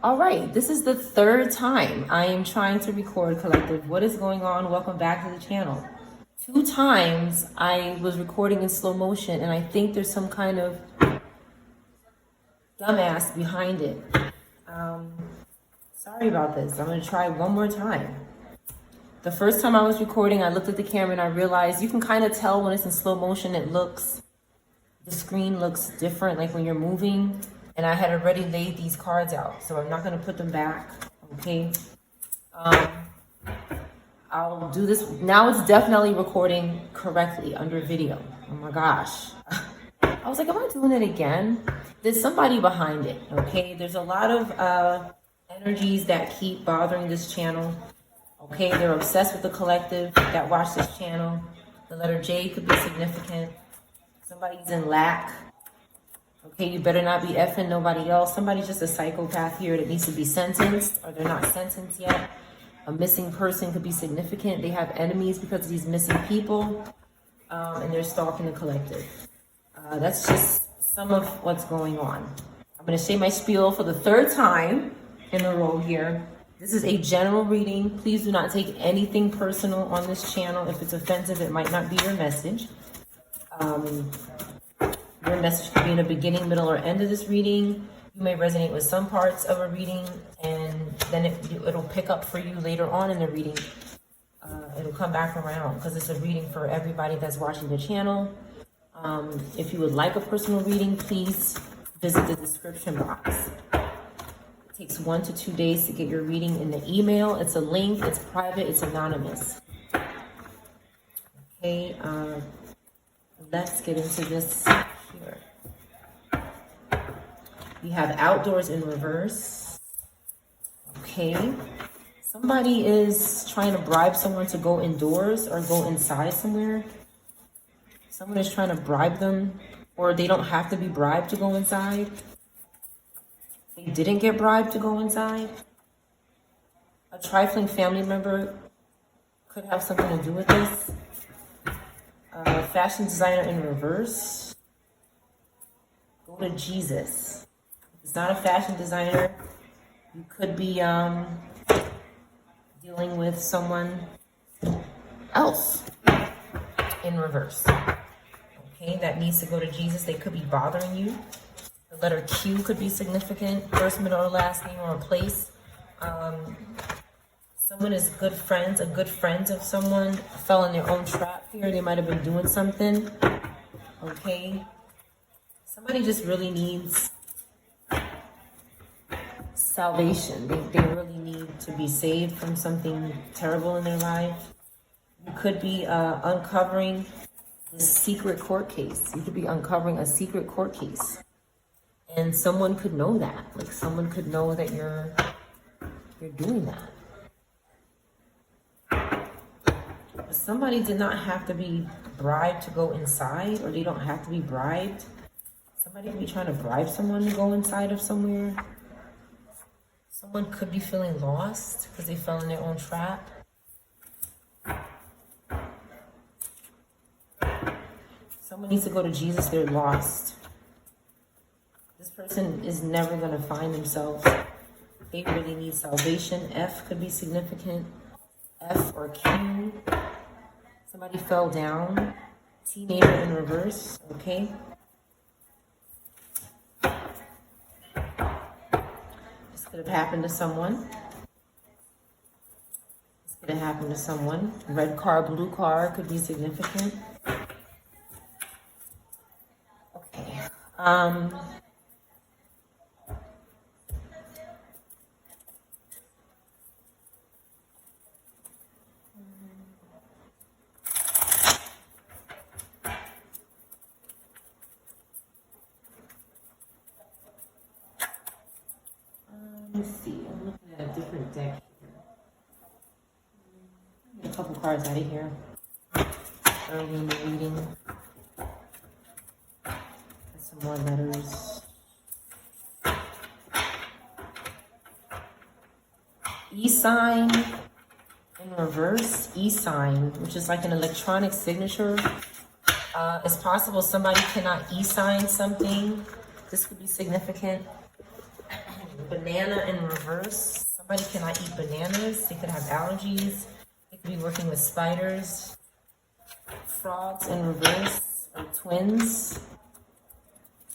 All right, this is the third time I am trying to record collective. What is going on? Welcome back to the channel. 2 times I was recording in slow motion, and I think there's some kind of dumbass behind it. Sorry about this. I'm going to try one more time. The first time I was recording, I looked at the camera and I realized you can kind of tell when it's in slow motion. The screen looks different, like when you're moving. And I had already laid these cards out, so I'm not going to put them back. Okay. I'll do this. Now it's definitely recording correctly under video. Oh my gosh. I was like, am I doing it again? There's somebody behind it. Okay. There's a lot of energies that keep bothering this channel. Okay. They're obsessed with the collective that watch this channel. The letter J could be significant. Somebody's in lack. Okay, you better not be effing nobody else. Somebody's just a psychopath here that needs to be sentenced, or they're not sentenced yet. A missing person could be significant. They have enemies because of these missing people, and they're stalking the collective. That's just some of what's going on. I'm going to say my spiel for the third time in a row here. This is a general reading. Please do not take anything personal on this channel. If it's offensive, it might not be your message. Your message could be in the beginning, middle, or end of this reading. You may resonate with some parts of a reading, and then it'll pick up for you later on in the reading. It'll come back around because it's a reading for everybody that's watching the channel. If you would like a personal reading, please visit the description box. It takes 1 to 2 days to get your reading in the email. It's a link, it's private, it's anonymous. Okay, let's get into this here. We have outdoors in reverse. Okay. Somebody is trying to bribe someone to go indoors or go inside somewhere. Someone is trying to bribe them, or they don't have to be bribed to go inside. They didn't get bribed to go inside. A trifling family member could have something to do with this. Fashion designer in reverse. Go to Jesus. If it's not a fashion designer, you could be dealing with someone else in reverse. Okay, that needs to go to Jesus. They could be bothering you. The letter Q could be significant. First, middle, or last name, or a place. Someone is a good friend of someone fell in their own trap here. They might have been doing something. Okay. Somebody just really needs salvation. They really need to be saved from something terrible in their life. You could be uncovering this secret court case. You could be uncovering a secret court case. And someone could know that. Like, someone could know that you're doing that. Somebody did not have to be bribed to go inside, or they don't have to be bribed. Somebody could be trying to bribe someone to go inside of somewhere. Someone could be feeling lost because they fell in their own trap. Someone needs to go to Jesus. They're lost. This person is never going to find themselves. They really need salvation. F could be significant. F or Q. Somebody fell down. Teenager in reverse. Okay. This could have happened to someone. This could have happened to someone. Red car, blue car could be significant. Okay. Let's see, I'm looking at a different deck here. Get a couple cards out of here. Early in the reading. Some more letters. E sign in reverse. E sign, which is like an electronic signature. It's possible somebody cannot e sign something. This could be significant. banana in reverse. Somebody cannot eat bananas. They could have allergies. They could be working with spiders. Frogs in reverse, or twins.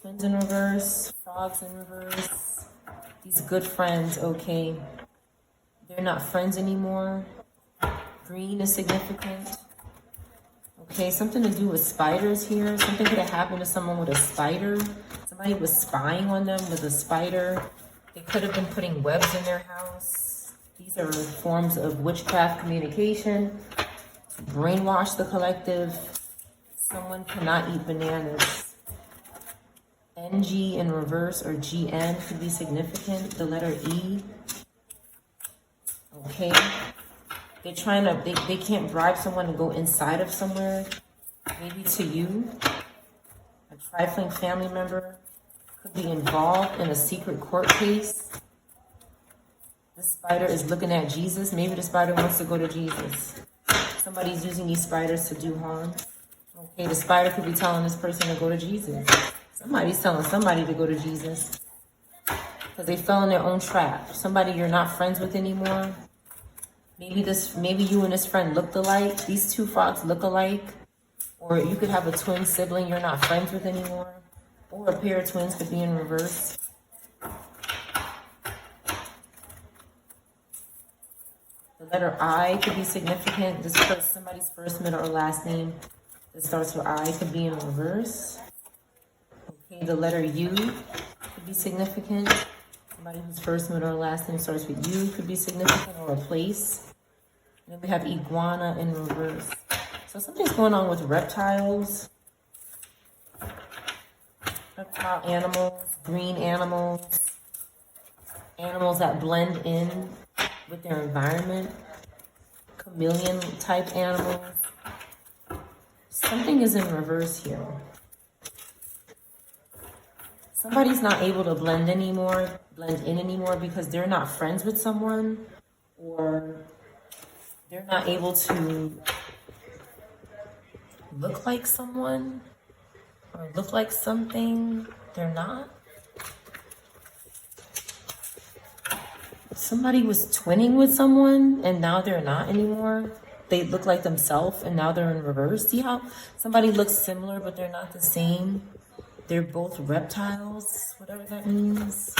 Twins in reverse, frogs in reverse. These good friends, okay. They're not friends anymore. Green is significant. Okay, something to do with spiders here. Something could have happened to someone with a spider. Somebody was spying on them with a spider. They could have been putting webs in their house. These are forms of witchcraft communication. Brainwash the collective. Someone cannot eat bananas. NG in reverse, or GN could be significant. The letter E. Okay. They're trying to, they can't bribe someone to go inside of somewhere. Maybe to you. A trifling family member could be involved in a secret court case. This spider is looking at Jesus. Maybe the spider wants to go to Jesus. Somebody's using these spiders to do harm. Okay, the spider could be telling this person to go to Jesus. Somebody's telling somebody to go to Jesus. Because they fell in their own trap. Somebody you're not friends with anymore. Maybe you and this friend looked alike. These two frogs look alike. Or you could have a twin sibling you're not friends with anymore. Or a pair of twins could be in reverse. The letter I could be significant. This is somebody's first, middle, or last name that starts with I could be in reverse. Okay, the letter U could be significant. Somebody whose first, middle, or last name starts with U could be significant, or a place. And then we have iguana in reverse. So something's going on with reptiles. Reptile animals, green animals. Animals that blend in with their environment. Chameleon type animals. Something is in reverse here. Somebody's not able to blend in anymore because they're not friends with someone, or they're not able to look like someone or look like something they're not. Somebody was twinning with someone and now they're not anymore. They look like themselves and now they're in reverse. See how somebody looks similar but they're not the same? They're both reptiles, whatever that means.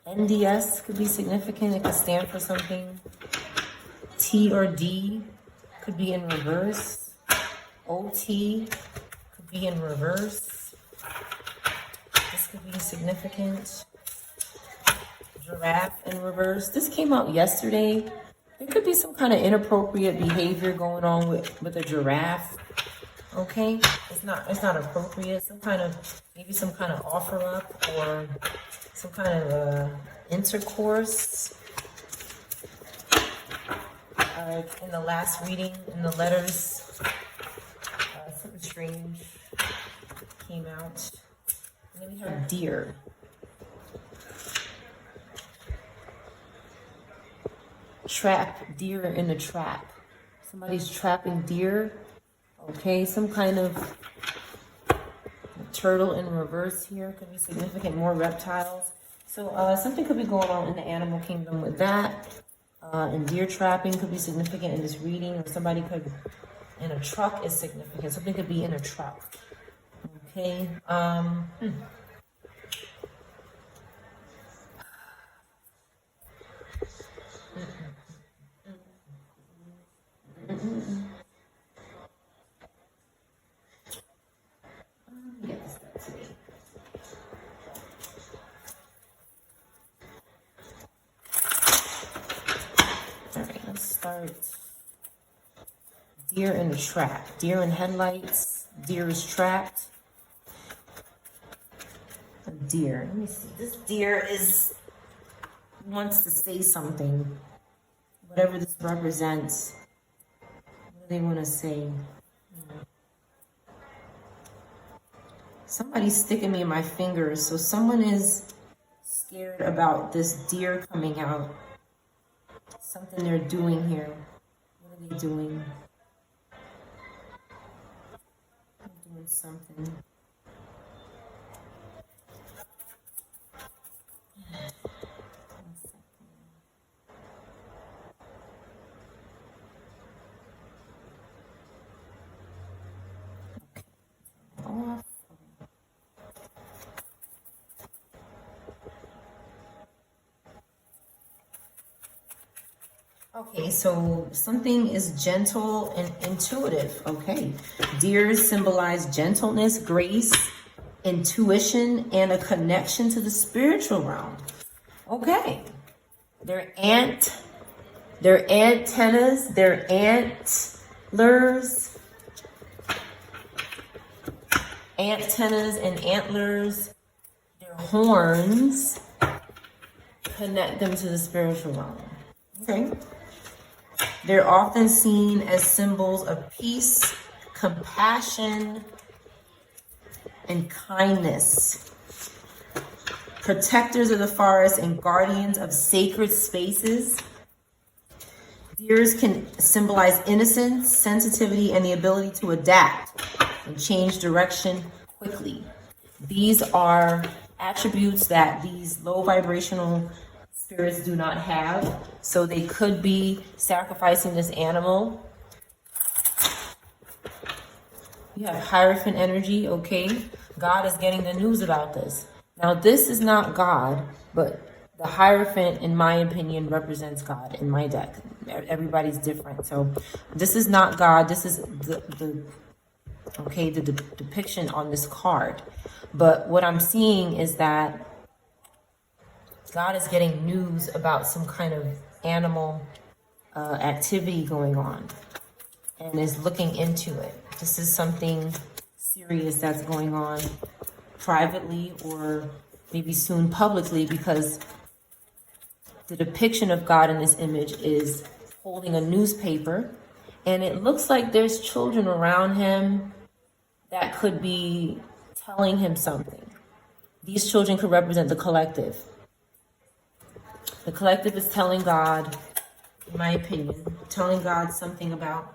NDS could be significant. It could stand for something. T or D could be in reverse. OT could be in reverse. This could be significant. Giraffe in reverse. This came out yesterday. There could be some kind of inappropriate behavior going on with a giraffe. Okay, it's not appropriate. Maybe some kind of offer up or some kind of intercourse. In the last reading, in the letters, something strange came out. And then we have deer. Trap, deer in a trap. Somebody's trapping deer. Okay, some kind of turtle in reverse here could be significant. More reptiles. So something could be going on in the animal kingdom with that. And deer trapping could be significant in this reading, or somebody could, in a truck is significant. Something could be in a truck. Okay. Start. Deer in a trap. Deer in headlights. Deer is trapped. A deer. Let me see. This deer wants to say something. Whatever this represents. What do they want to say? Somebody's sticking me in my fingers. So someone is scared about this deer coming out. Something they're doing here. What are they doing? They're doing something. Okay, so something is gentle and intuitive. Okay. Deers symbolize gentleness, grace, intuition, and a connection to the spiritual realm. Okay. Their antennas, their antennas and antlers, their horns connect them to the spiritual realm. Okay. They're often seen as symbols of peace, compassion, and kindness. Protectors of the forest and guardians of sacred spaces. Deers can symbolize innocence, sensitivity, and the ability to adapt and change direction quickly. These are attributes that these low vibrational spirits do not have. So they could be sacrificing this animal. You have Hierophant energy, okay? God is getting the news about this. Now, this is not God, but the Hierophant, in my opinion, represents God in my deck. Everybody's different. So this is not God. This is the depiction on this card. But what I'm seeing is that God is getting news about some kind of animal activity going on and is looking into it. This is something serious that's going on privately or maybe soon publicly, because the depiction of God in this image is holding a newspaper, and it looks like there's children around him that could be telling him something. These children could represent the collective. The collective is telling God, in my opinion, telling God something about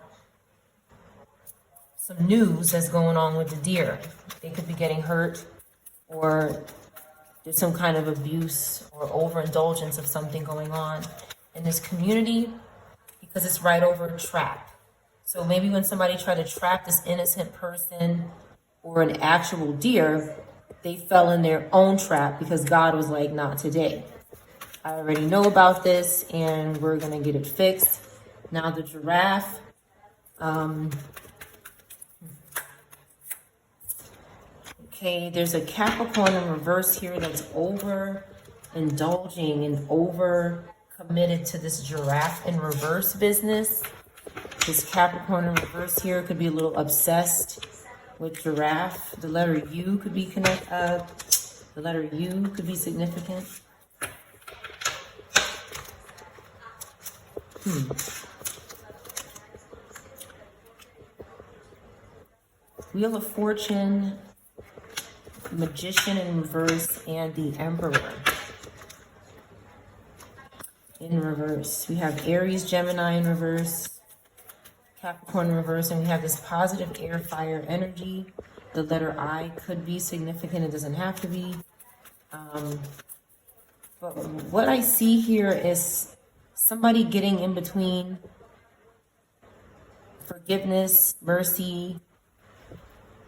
some news that's going on with the deer. They could be getting hurt, or there's some kind of abuse or overindulgence of something going on in this community, because it's right over a trap. So maybe when somebody tried to trap this innocent person or an actual deer, they fell in their own trap because God was like, not today. I already know about this and we're going to get it fixed. Now the giraffe. Okay, there's a Capricorn in reverse here that's over-indulging and over-committed to this giraffe in reverse business. This Capricorn in reverse here could be a little obsessed with giraffe. The letter U could be the letter U could be significant. Wheel of Fortune, Magician in reverse, and the Emperor in reverse. We have Aries, Gemini in reverse, Capricorn in reverse, and we have this positive air fire energy. The letter I could be significant. It doesn't have to be. But what I see here is somebody getting in between forgiveness, mercy,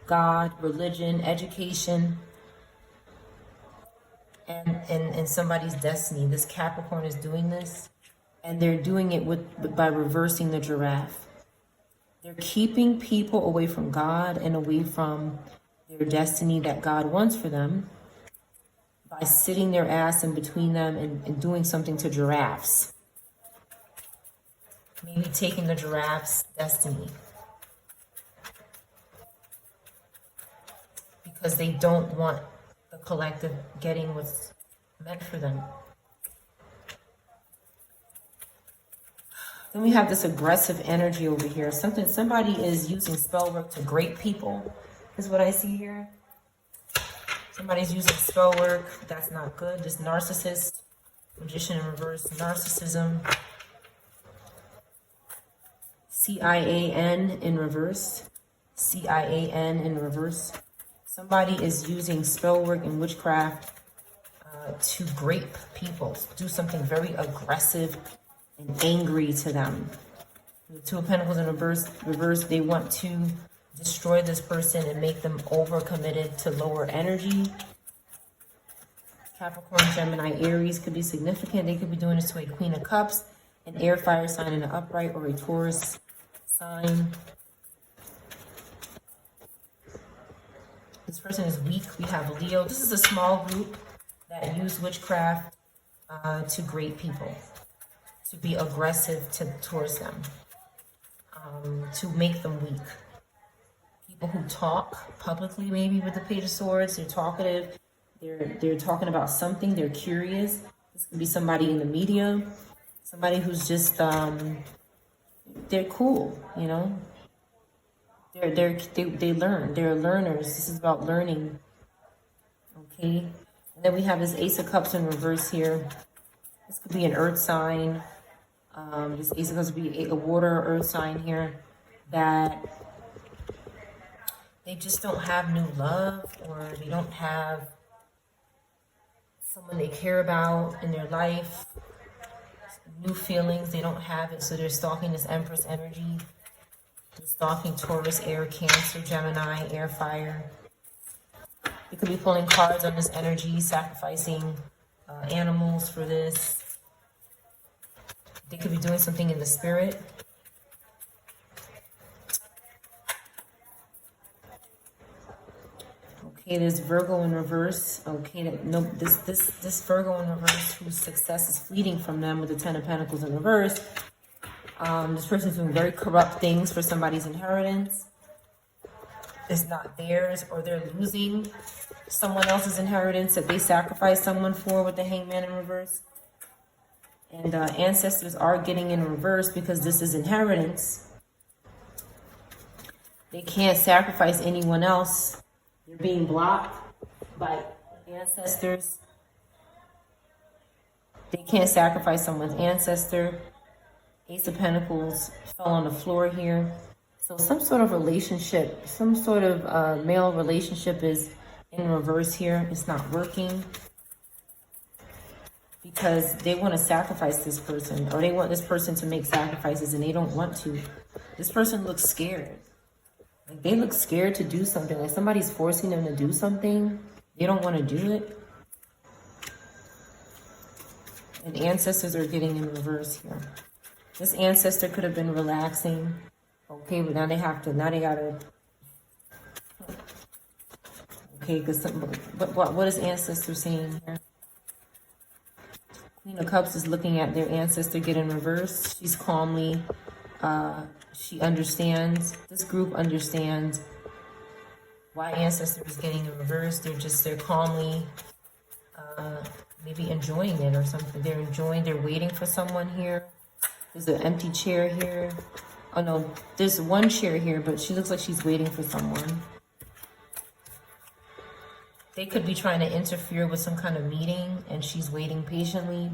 God, religion, education, and somebody's destiny. This Capricorn is doing this, and they're doing it by reversing the giraffe. They're keeping people away from God and away from their destiny that God wants for them by sitting their ass in between them and doing something to giraffes. Maybe taking the giraffe's destiny, because they don't want the collective getting what's meant for them. Then we have this aggressive energy over here. Somebody is using spell work to great people, is what I see here. Somebody's using spell work. That's not good. This narcissist, Magician in reverse, narcissism. CIAN in reverse. CIAN in reverse. Somebody is using spell work and witchcraft to grape people, do something very aggressive and angry to them. The Two of Pentacles in reverse, they want to destroy this person and make them overcommitted to lower energy. Capricorn, Gemini, Aries could be significant. They could be doing this to a Queen of Cups. an air fire sign in the upright, or a Taurus sign. This person is weak. We have Leo. This is a small group that use witchcraft to grate people, to be aggressive towards them, to make them weak. People who talk publicly, maybe with the Page of Swords, they're talkative. They're talking about something. They're curious. This could be somebody in the media, somebody who's just they're cool, you know. They learn. They're learners. This is about learning. Okay. And then we have this Ace of Cups in reverse here. This could be an earth sign. This Ace of Cups would be a water or earth sign here, that they just don't have new love, or they don't have someone they care about in their life. New feelings, they don't have it, so they're stalking this Empress energy. They're stalking Taurus, air, Cancer, Gemini, air, fire. You could be pulling cards on this energy, sacrificing animals for this. They could be doing something in the spirit. Okay, there's Virgo in reverse. Okay, this Virgo in reverse, whose success is fleeting from them with the Ten of Pentacles in reverse. This person's doing very corrupt things for somebody's inheritance. It's not theirs, or they're losing someone else's inheritance that they sacrificed someone for with the Hangman in reverse. And ancestors are getting in reverse because this is inheritance. They can't sacrifice anyone else. They're being blocked by ancestors. They can't sacrifice someone's ancestor. Ace of Pentacles fell on the floor here. So some sort of relationship, some sort of male relationship is in reverse here. It's not working because they want to sacrifice this person, or they want this person to make sacrifices and they don't want to. This person looks scared. Like, they look scared to do something. Like somebody's forcing them to do something. They don't want to do it. And ancestors are getting in reverse here. This ancestor could have been relaxing. Okay, but now they have to, now they gotta. Okay, because what is ancestor saying here? Queen of Cups is looking at their ancestor get in reverse. She's calmly, she understands, this group understands why ancestor is getting in reverse. They're calmly, maybe enjoying it or something. They're waiting for someone here. There's an empty chair here. Oh no, there's one chair here, but she looks like she's waiting for someone. They could be trying to interfere with some kind of meeting, and she's waiting patiently.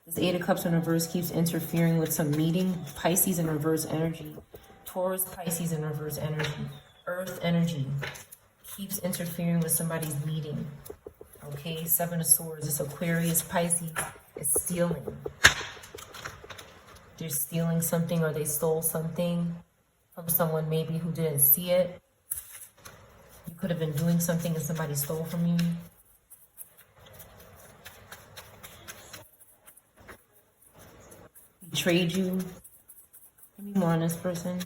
This Eight of Cups in reverse keeps interfering with some meeting. Pisces in reverse energy. Taurus, Pisces in reverse energy. Earth energy keeps interfering with somebody's meeting. Okay, Seven of Swords. This Aquarius, Pisces is stealing. They're stealing something, or they stole something from someone maybe who didn't see it. You could have been doing something and somebody stole from you. Betrayed you. Give me more on this person.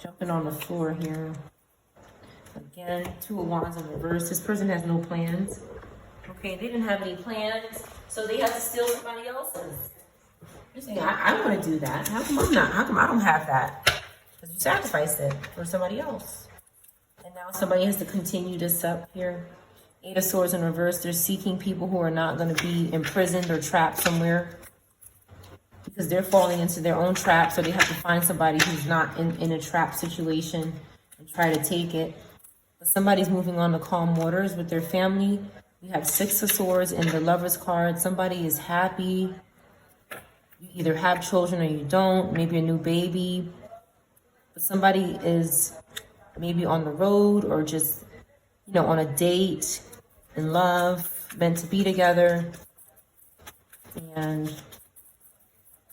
Jumping on the floor here. Again, Two of Wands in reverse. This person has no plans. Okay, they didn't have any plans, so they have to steal somebody else's. You're saying, I want to do that. How come I'm not? How come I don't have that? Because you sacrificed it for somebody else. And now somebody has to continue this up here. Eight of Swords in reverse. They're seeking people who are not going to be imprisoned or trapped somewhere, because they're falling into their own trap. So they have to find somebody who's not in a trap situation and try to take it. But somebody's moving on to calm waters with their family. We have Six of Swords in the Lover's card. Somebody is happy. You either have children or you don't, maybe a new baby. But somebody is maybe on the road, or just, you know, on a date, in love, meant to be together. And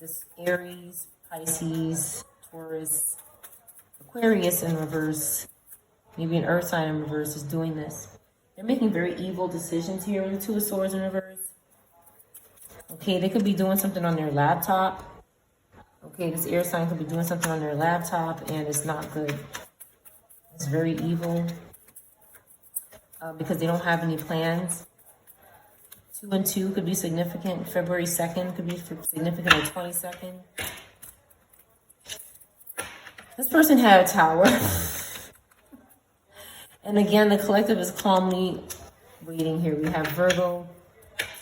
this Aries, Pisces, Taurus, Aquarius in reverse, maybe an earth sign in reverse, is doing this. They're making very evil decisions here with the Two of Swords in reverse. Okay, they could be doing something on their laptop. Okay, this air sign could be doing something on their laptop and it's not good. It's very evil because they don't have any plans. 2 and 2 could be significant. February 2nd could be significant, or 22nd. This person had a tower. And again, the collective is calmly waiting here. We have Virgo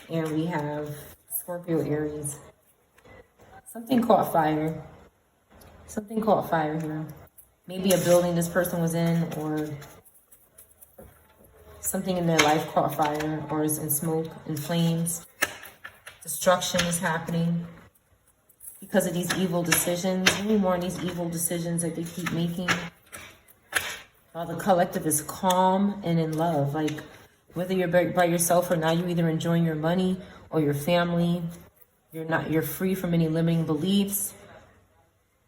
and we have Scorpio, Aries. Something caught fire. Something caught fire here. Maybe a building this person was in, or something in their life caught fire, or is in smoke, in flames. Destruction is happening because of these evil decisions. Any more of these evil decisions that they keep making. The collective is calm and in love. Like, whether you're by yourself or not, you're either enjoying your money or your family. You're free from any limiting beliefs.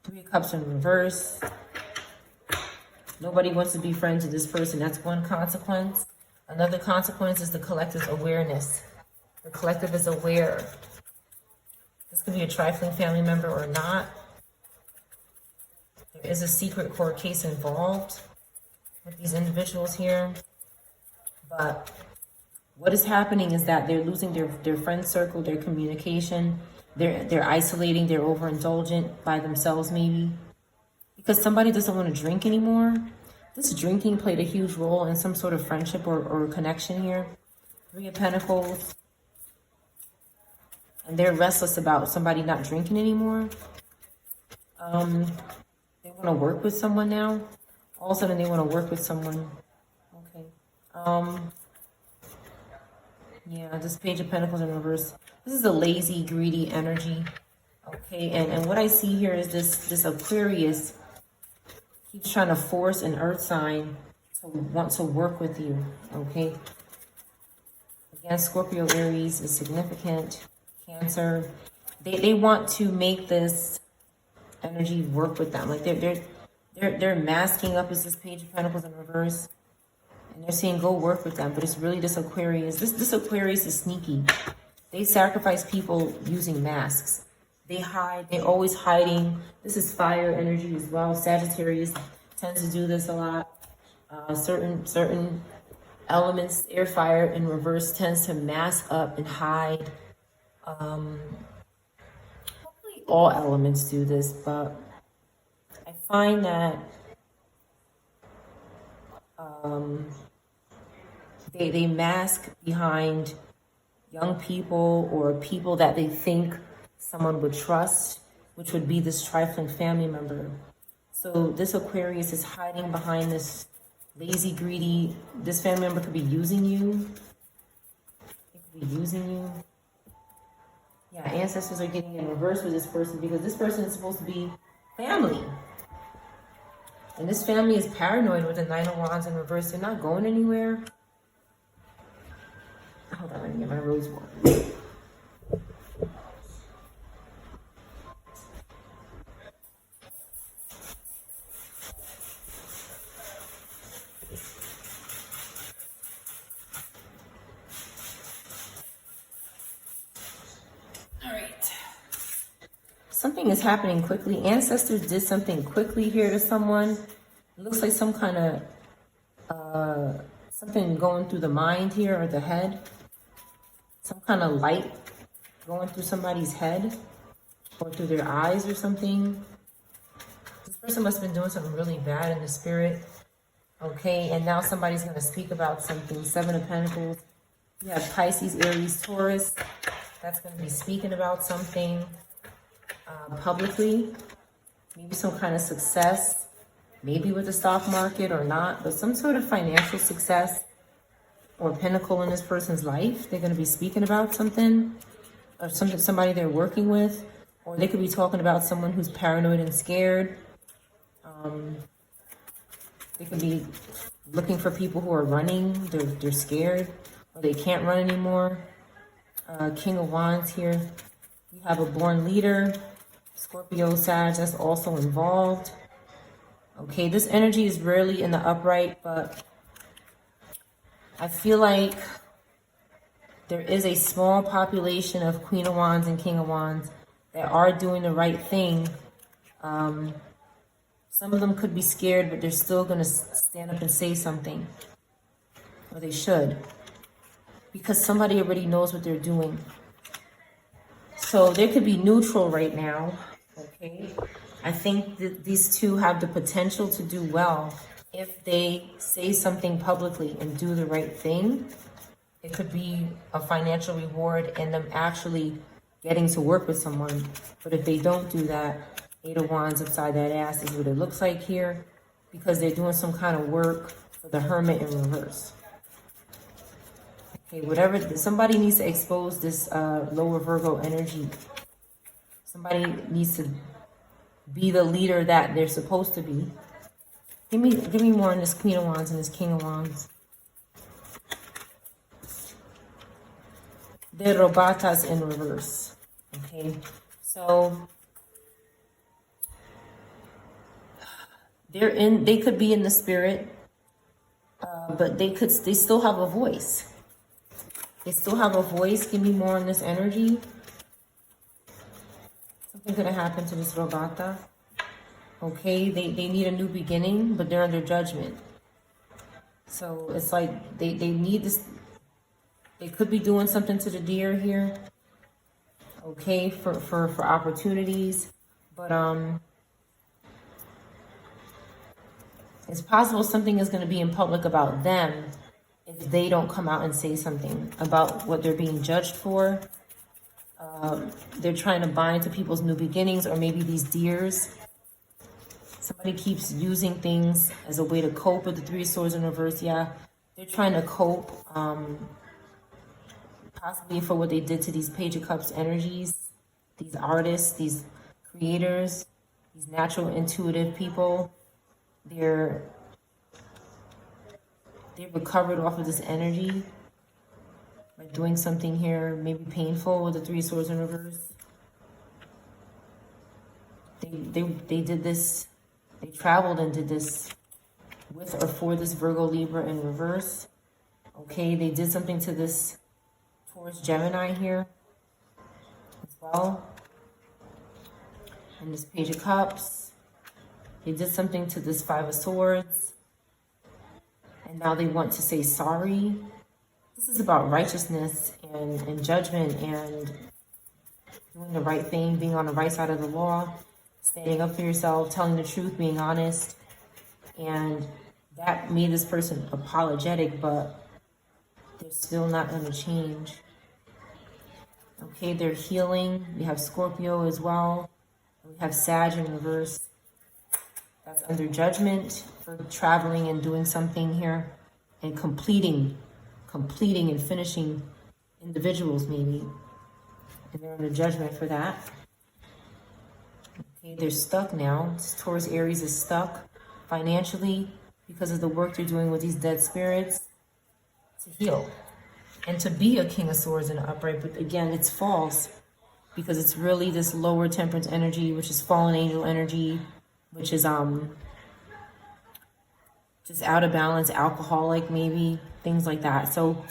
3 of Cups in reverse. Nobody wants to be friends with this person. That's one consequence. Another consequence is the collective's awareness. The collective is aware. This could be a trifling family member or not. There is a secret court case involved with these individuals here. But what is happening is that they're losing their friend circle, their communication. They're isolating, they're overindulgent by themselves maybe. Because somebody doesn't want to drink anymore. This drinking played a huge role in some sort of friendship or connection here. 3 of Pentacles. And they're restless about somebody not drinking anymore. They want to work with someone now. All of a sudden they want to work with someone. Okay. Yeah, this Page of Pentacles in reverse. This is a lazy, greedy energy. Okay, and what I see here is this Aquarius keeps trying to force an earth sign to want to work with you. Okay. Again, Scorpio, Aries is significant. Cancer. They want to make this energy work with them. Like they're masking up as this Page of Pentacles in reverse. And they're saying, go work with them. But it's really this Aquarius. This Aquarius is sneaky. They sacrifice people using masks. They hide. They're always hiding. This is fire energy as well. Sagittarius tends to do this a lot. Certain elements, air, fire in reverse, tends to mask up and hide. Probably all elements do this, but I find that they mask behind young people or people that they think someone would trust, which would be this trifling family member. So this Aquarius is hiding behind this lazy, greedy. This family member could be using you. It could be using you. Yeah, ancestors are getting in reverse with this person because this person is supposed to be family. And this family is paranoid with the 9 of Wands in reverse. They're not going anywhere. Hold on, let me get my rose water. Something is happening quickly. Ancestors did something quickly here to someone. It looks like some kind of something going through the mind here or the head. Some kind of light going through somebody's head or through their eyes or something. This person must have been doing something really bad in the spirit. Okay, and now somebody's going to speak about something. 7 of Pentacles. You have Pisces, Aries, Taurus. That's going to be speaking about something. Publicly, maybe some kind of success, maybe with the stock market or not, but some sort of financial success or pinnacle in this person's life. They're going to be speaking about something or somebody they're working with, or they could be talking about someone who's paranoid and scared. They could be looking for people who are running. They're scared or they can't run anymore. King of Wands here. You have a born leader. Scorpio, Sag, that's also involved. Okay, this energy is rarely in the upright, but I feel like there is a small population of Queen of Wands and King of Wands that are doing the right thing. Some of them could be scared, but they're still going to stand up and say something. Or they should. Because somebody already knows what they're doing. So they could be neutral right now. Okay. I think that these two have the potential to do well if they say something publicly and do the right thing. It could be a financial reward and them actually getting to work with someone. But if they don't do that, Eight of Wands upside that ass is what it looks like here, because they're doing some kind of work for the Hermit in reverse. Okay, whatever, somebody needs to expose this lower Virgo energy. Somebody needs to be the leader that they're supposed to be. Give me more on this Queen of Wands and this King of Wands. The Robatas in reverse. Okay, so they could be in the spirit, but they still have a voice. They still have a voice. Give me more on this energy. Something's gonna happen to this Robata. Okay, they need a new beginning, but they're under judgment. So it's like they need this. They could be doing something to the deer here. Okay, for opportunities, but it's possible something is going to be in public about them if they don't come out and say something about what they're being judged for. They're trying to bind to people's new beginnings, or maybe these deers. Somebody keeps using things as a way to cope with the Three of Swords in reverse. Yeah, they're trying to cope, possibly for what they did to these Page of Cups energies, these artists, these creators, these natural intuitive people. They've recovered off of this energy by doing something here, maybe painful with the Three of Swords in reverse. They did this, they traveled and did this with or for this Virgo Libra in reverse. Okay, they did something to this Taurus Gemini here as well. And this Page of Cups. They did something to this Five of Swords. And now they want to say sorry. This is about righteousness and judgment and doing the right thing, being on the right side of the law, standing up for yourself, telling the truth, being honest. And that made this person apologetic, but they're still not going to change. Okay, they're healing. We have Scorpio as well. We have Sag in reverse. That's under judgment for traveling and doing something here and completing and finishing individuals maybe. And they're under judgment for that. Okay, they're stuck now. Taurus Aries is stuck financially because of the work they're doing with these dead spirits to heal. And to be a King of Swords in the upright, but again, it's false because it's really this lower temperance energy, which is fallen angel energy, which is just out of balance, alcoholic maybe, things like that. So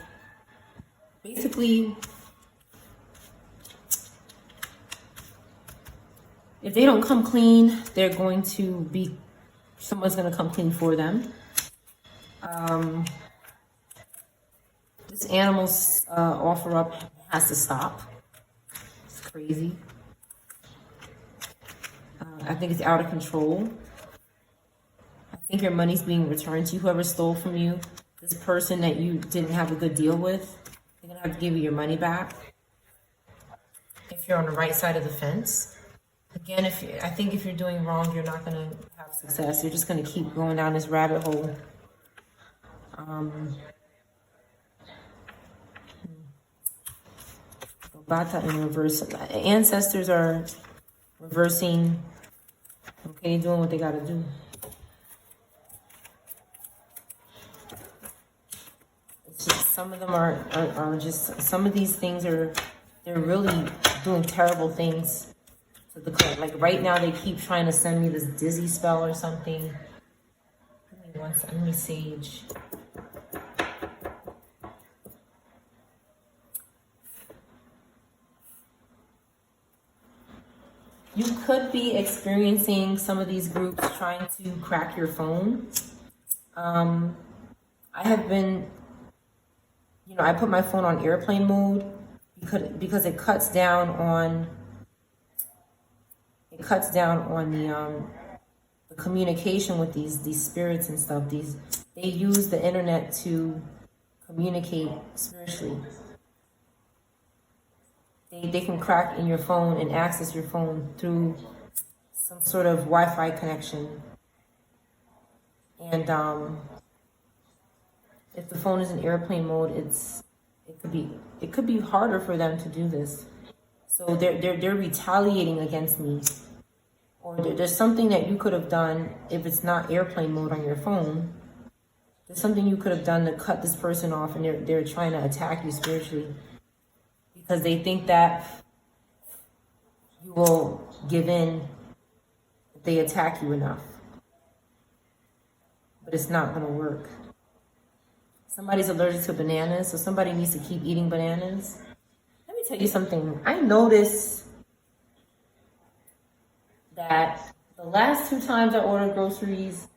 basically, if they don't come clean, they're going to be, someone's going to come clean for them. This animal's offer up has to stop. It's crazy. I think it's out of control. I think your money's being returned to you. Whoever stole from you, this person that you didn't have a good deal with, they're going to have to give you your money back. If you're on the right side of the fence. Again, I think if you're doing wrong, you're not going to have success. You're just going to keep going down this rabbit hole. Bata in reverse. Ancestors are reversing. Okay, doing what they got to do. It's just, some of them are just, some of these things are, they're really doing terrible things to the club. Like right now, they keep trying to send me this dizzy spell or something. Give me one second. Let me Sage. You could be experiencing some of these groups trying to crack your phone. I have been, I put my phone on airplane mode because it cuts down on the communication with these spirits and stuff. They use the internet to communicate spiritually. They can crack in your phone and access your phone through some sort of Wi-Fi connection. And if the phone is in airplane mode, it could be harder for them to do this. So they're retaliating against me. Or there's something that you could have done if it's not airplane mode on your phone. There's something you could have done to cut this person off, and they're trying to attack you spiritually. Because they think that you will give in if they attack you enough. But it's not going to work. Somebody's allergic to bananas, so somebody needs to keep eating bananas. Let me tell you something. I noticed that the last 2 times I ordered groceries,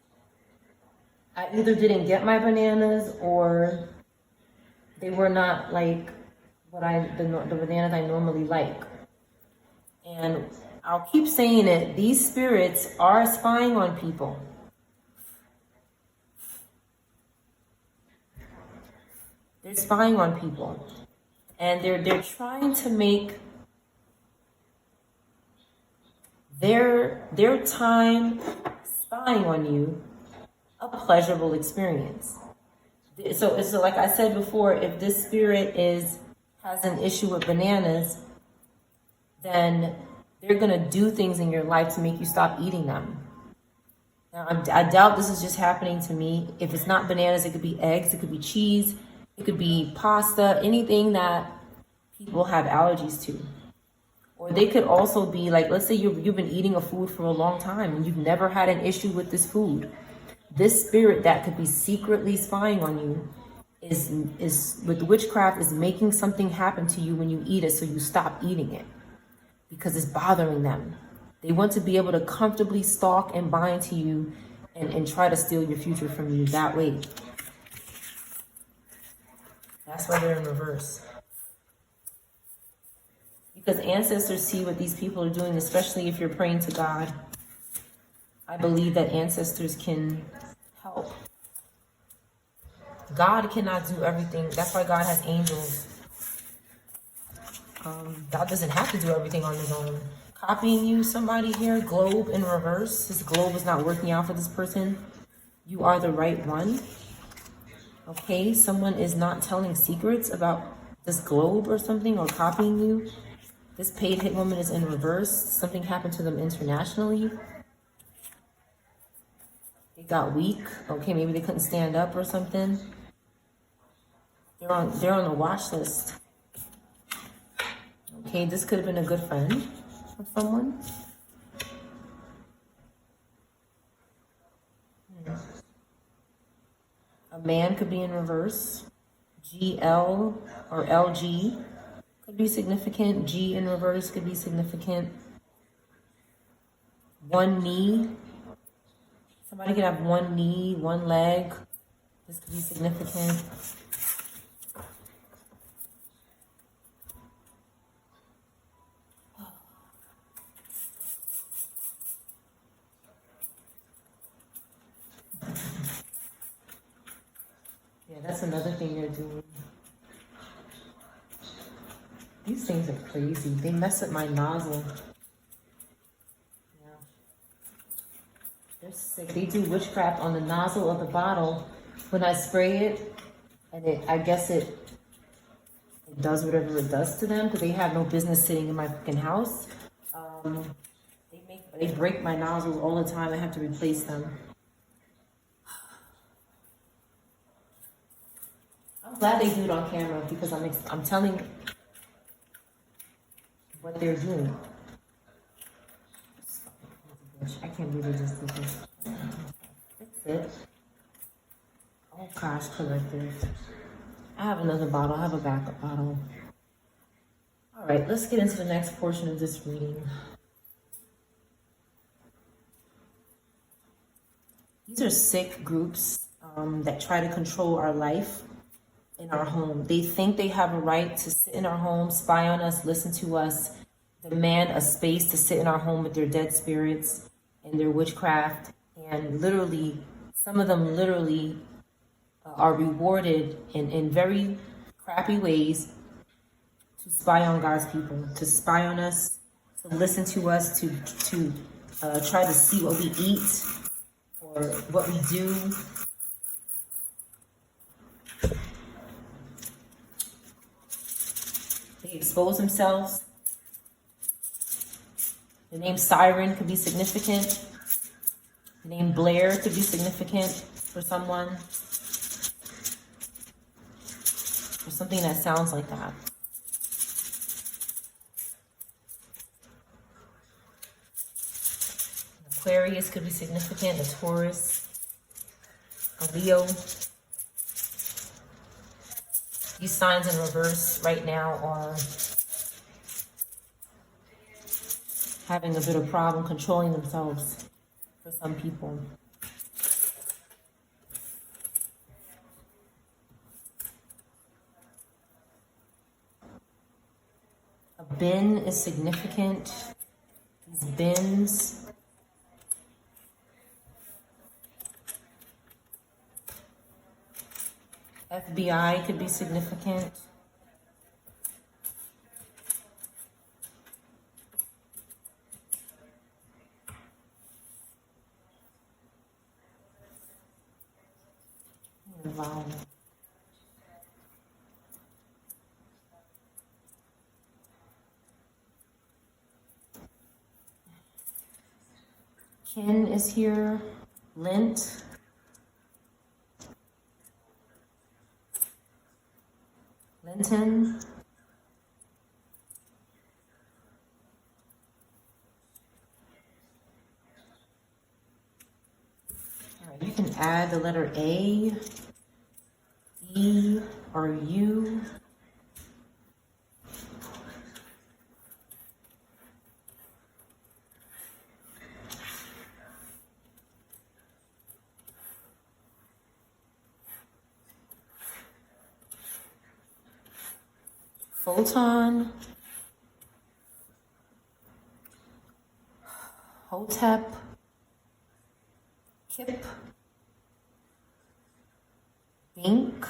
I either didn't get my bananas or they were not like the bananas I normally like. And I'll keep saying it, these spirits are spying on people. They're spying on people. And they're trying to make their time spying on you a pleasurable experience. So like I said before, if this spirit has an issue with bananas, then they're going to do things in your life to make you stop eating them. Now, I doubt this is just happening to me. If it's not bananas, it could be eggs, it could be cheese, it could be pasta, anything that people have allergies to. Or they could also be like, let's say you've been eating a food for a long time and you've never had an issue with this food. This spirit that could be secretly spying on you is with witchcraft, is making something happen to you when you eat it, so you stop eating it because it's bothering them. They want to be able to comfortably stalk and bind to you and try to steal your future from you that way. That's why they're in reverse. Because ancestors see what these people are doing, especially if you're praying to God. I believe that ancestors can help. God cannot do everything. That's why God has angels. God doesn't have to do everything on his own. Copying you, somebody here, globe in reverse. This globe is not working out for this person. You are the right one. Okay, someone is not telling secrets about this globe or something, or copying you. This paid hit woman is in reverse. Something happened to them internationally. They got weak. Okay, maybe they couldn't stand up or something. They're on the watch list. Okay, this could have been a good friend of someone. A man could be in reverse. GL or LG could be significant. G in reverse could be significant. One knee. Somebody could have one knee, one leg. This could be significant. Yeah, that's another thing they're doing. These things are crazy. They mess up my nozzle. Yeah. They're sick. They do witchcraft on the nozzle of the bottle. When I spray it, and I guess it does whatever it does to them, because they have no business sitting in my freaking house. They break my nozzles all the time. I have to replace them. I'm glad they do it on camera, because I'm telling what they're doing. I can't believe they just did this. That's it. Oh gosh, collectors. I have another bottle. I have a backup bottle. All right, let's get into the next portion of this reading. are sick groups that try to control our life in our home. They think they have a right to sit in our home, spy on us, listen to us, demand a space to sit in our home with their dead spirits and their witchcraft. And literally, some of them literally are rewarded in very crappy ways to spy on God's people, to spy on us, to listen to us, to try to see what we eat or what we do. They expose themselves. The name Siren could be significant. The name Blair could be significant for someone. Or something that sounds like that. Aquarius could be significant. A Taurus. A Leo. These signs in reverse right now are having a bit of problem controlling themselves for some people. A bin is significant. These bins. FBI could be significant. Wow. Kin is here. Lent. Linton. All right, you can add the letter A, E, or U. Photon, Hotep, Kip, Bink,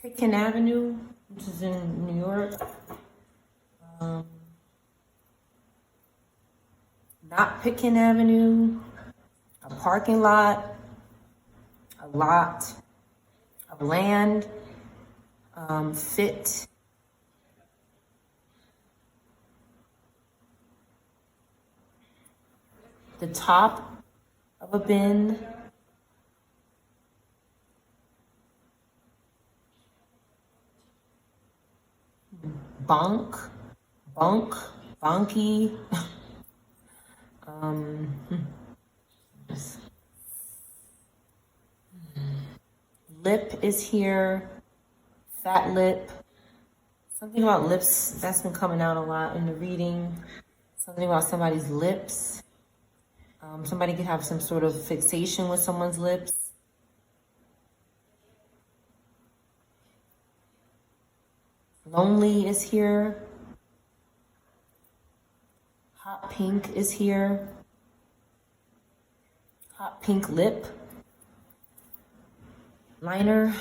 Pitkin Avenue, which is in New York. Not Pitkin Avenue, a parking lot, a lot of land, fit. The top of a bin. Bunk, bonky. Lip is here. Fat lip. Something about lips, that's been coming out a lot in the reading. Something about somebody's lips. Somebody could have some sort of fixation with someone's lips. Lonely is here. Hot pink is here. Hot pink lip. Liner.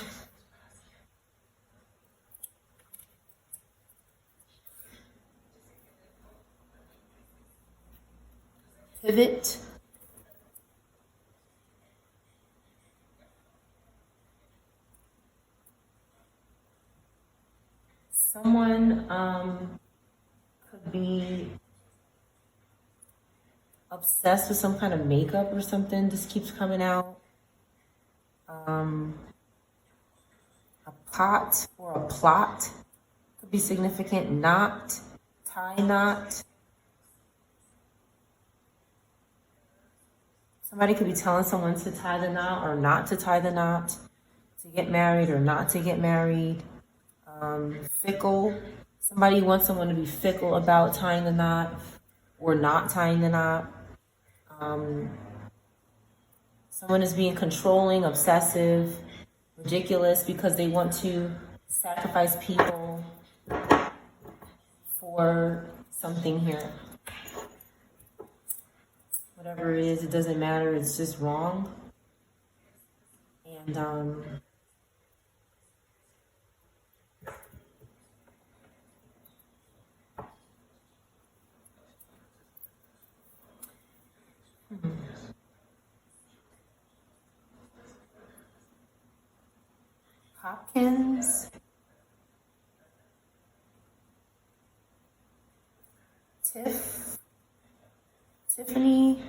Pivot. Someone could be obsessed with some kind of makeup or something. This keeps coming out. A pot or a plot could be significant. Knot, tie knot. Somebody could be telling someone to tie the knot or not to tie the knot, to get married or not to get married. Fickle. Somebody wants someone to be fickle about tying the knot or not tying the knot. Someone is being controlling, obsessive, ridiculous because they want to sacrifice people for something here. Whatever it is, it doesn't matter. It's just wrong. And Hopkins, Tiffany,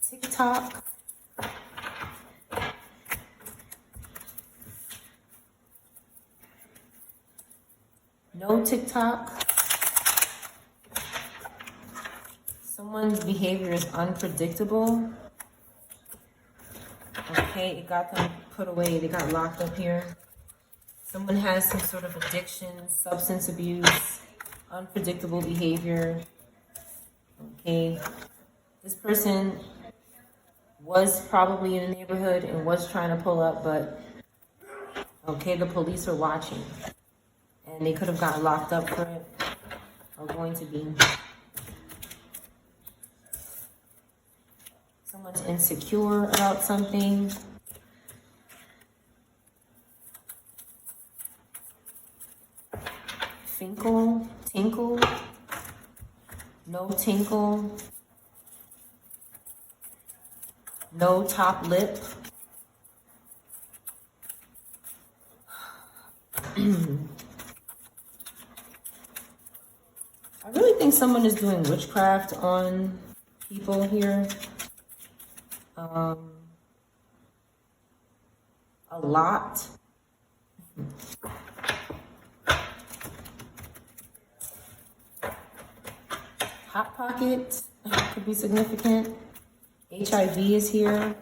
TikTok, no TikTok. Someone's behavior is unpredictable. Okay, it got them put away. They got locked up here. Someone has some sort of addiction, substance abuse, unpredictable behavior. Okay, this person was probably in the neighborhood and was trying to pull up, but okay, the police are watching. And they could have gotten locked up for it, or going to be. Someone's insecure about something. Tinkle, no tinkle, no top lip. I really think someone is doing witchcraft on people here. A lot. Hot pocket could be significant. HIV is here.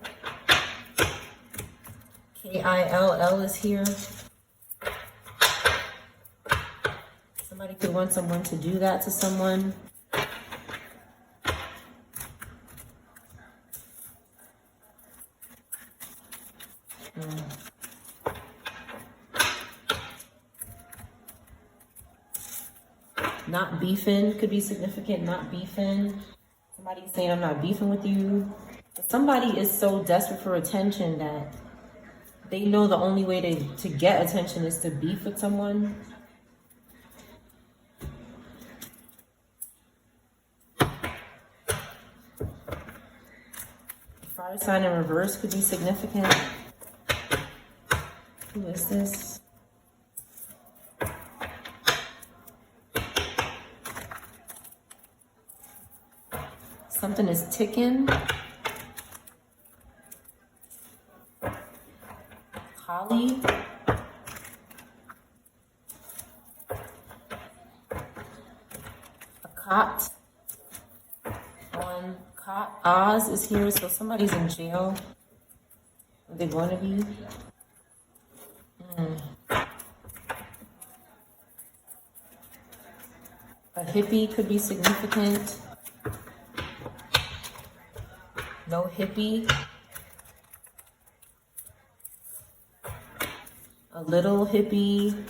KILL is here. Somebody could want someone to do that to someone. Not beefing could be significant. Not beefing. Somebody's saying, I'm not beefing with you. But somebody is so desperate for attention that they know the only way to get attention is to beef with someone. Fire sign in reverse could be significant. Who is this? Something is ticking. Holly. A cot. On cot. Oz is here, so somebody's in jail. Are they going to be? A hippie could be significant. No hippie. A little hippie.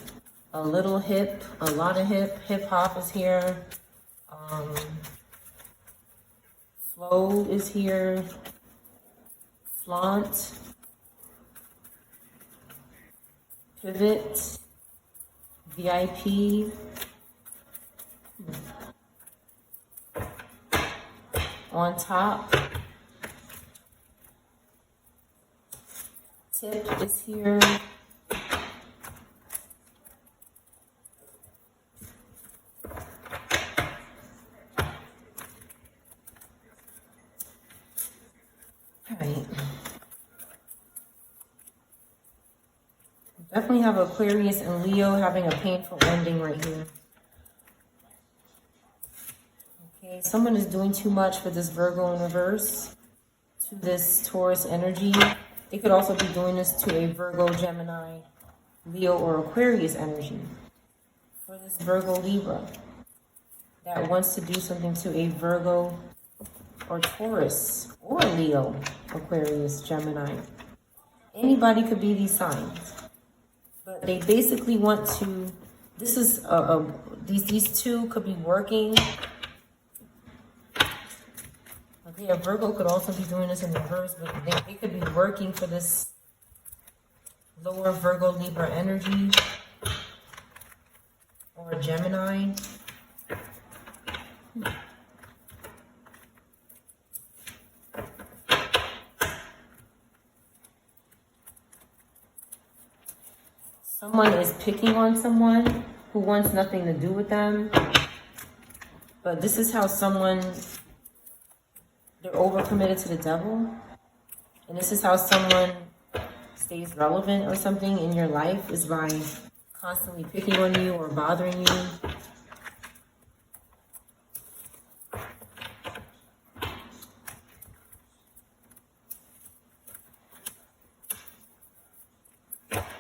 A little hip. A lot of hip. Hip hop is here. Flow is here. Flaunt. Pivot. VIP. On top. Tip is here. Definitely have Aquarius and Leo having a painful ending right here. Okay, someone is doing too much for this Virgo in reverse to this Taurus energy. They could also be doing this to a Virgo, Gemini, Leo, or Aquarius energy. For this Virgo Libra that wants to do something to a Virgo or Taurus or Leo, Aquarius, Gemini. Anybody could be these signs. But they basically want to, this is, these two could be working. Okay, a Virgo could also be doing this in reverse, but they could be working for this lower Virgo Libra energy or Gemini. Someone is picking on someone who wants nothing to do with them. But this is how someone, they're overcommitted to the devil. And this is how someone stays relevant or something in your life, is by constantly picking on you or bothering you.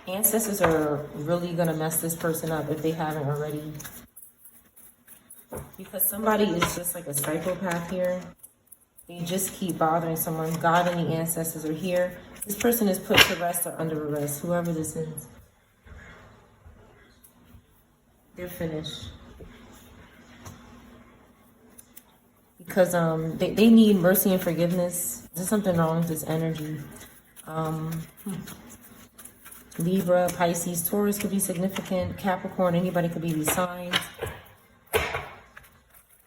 Ancestors are really going to mess this person up if they haven't already. Because somebody is just like a psychopath here. They just keep bothering someone. God and the ancestors are here. This person is put to rest or under arrest, whoever this is. They're finished. Because they need mercy and forgiveness. There's something wrong with this energy. Libra, Pisces, Taurus could be significant. Capricorn, anybody could be these signs.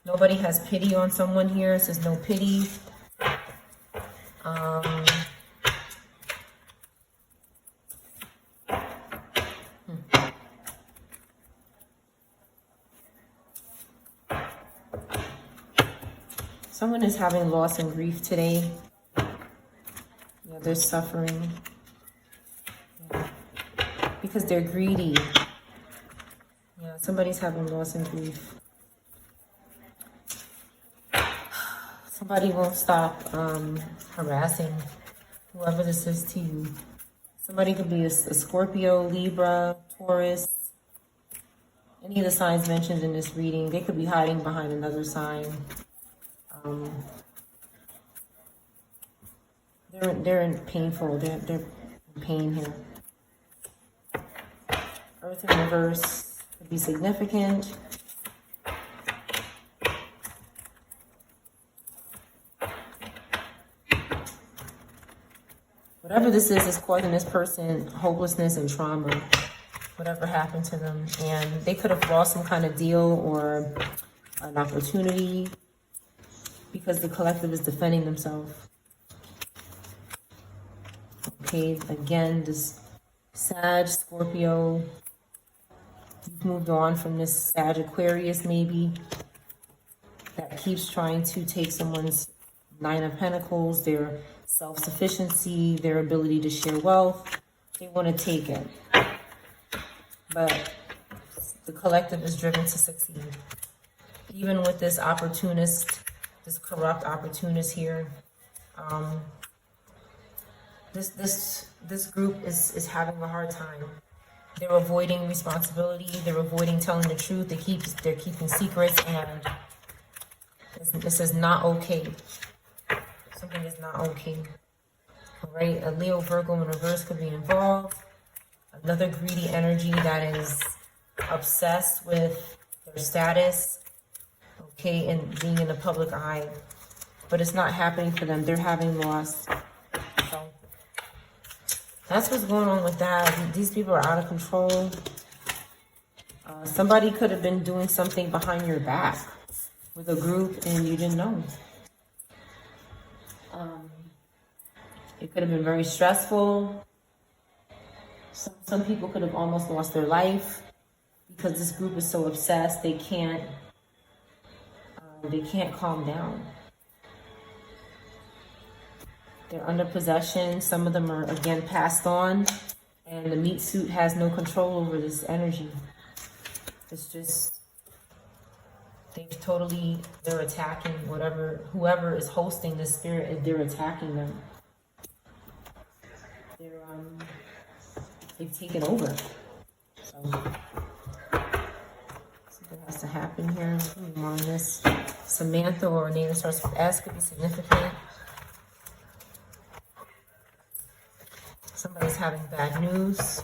Nobody has pity on someone here. It says no pity. Someone is having loss and grief today. Yeah, they're suffering. Yeah. Because they're greedy. Yeah, somebody's having loss and grief. Somebody won't stop harassing whoever this is to you. Somebody could be a Scorpio, Libra, Taurus. Any of the signs mentioned in this reading. They could be hiding behind another sign. They're in painful. They're in pain here. Earth in reverse could be significant. Whatever this is causing this person hopelessness and trauma. Whatever happened to them. And they could have lost some kind of deal or an opportunity because the collective is defending themselves. Okay, again, this Sag, Scorpio, you've moved on from this Sag Aquarius maybe that keeps trying to take someone's Nine of Pentacles, their self-sufficiency, their ability to share wealth. They want to take it. But the collective is driven to succeed. Even with this opportunist, this corrupt opportunist here, this group is having a hard time. They're avoiding responsibility. They're avoiding telling the truth. They're keeping secrets, and this is not okay. Something is not okay. All right, a Leo, Virgo in reverse could be involved. Another greedy energy that is obsessed with their status, okay, and being in the public eye. But it's not happening for them. They're having loss. So that's what's going on with that. These people are out of control. Somebody could have been doing something behind your back with a group and you didn't know. It could have been very stressful. Some people could have almost lost their life because this group is so obsessed they can't calm down. They're under possession. Some of them are again passed on. And the meat suit has no control over this energy. It's just, they're attacking whoever is hosting this spirit, they're attacking them. They've taken over. So, something has to happen here. More on this. Samantha, or a name that starts with S, could be significant. Somebody's having bad news.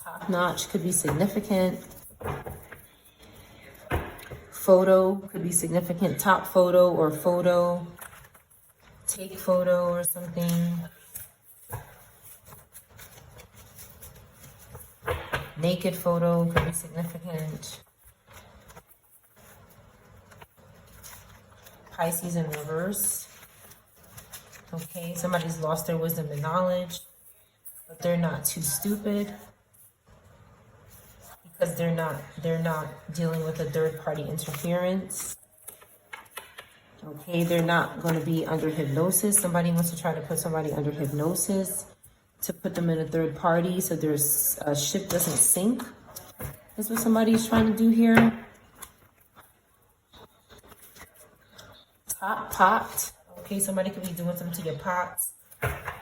Top notch could be significant. Photo could be significant. Top photo or photo. Take photo or something. Naked photo could be significant. Pisces in reverse. Okay, somebody's lost their wisdom and knowledge, but they're not too stupid because they're not dealing with a third party interference. Okay, they're not going to be under hypnosis. Somebody wants to try to put somebody under hypnosis to put them in a third party so their ship doesn't sink. That's what somebody's trying to do here. Top popped. Okay, somebody could be doing something to your pots.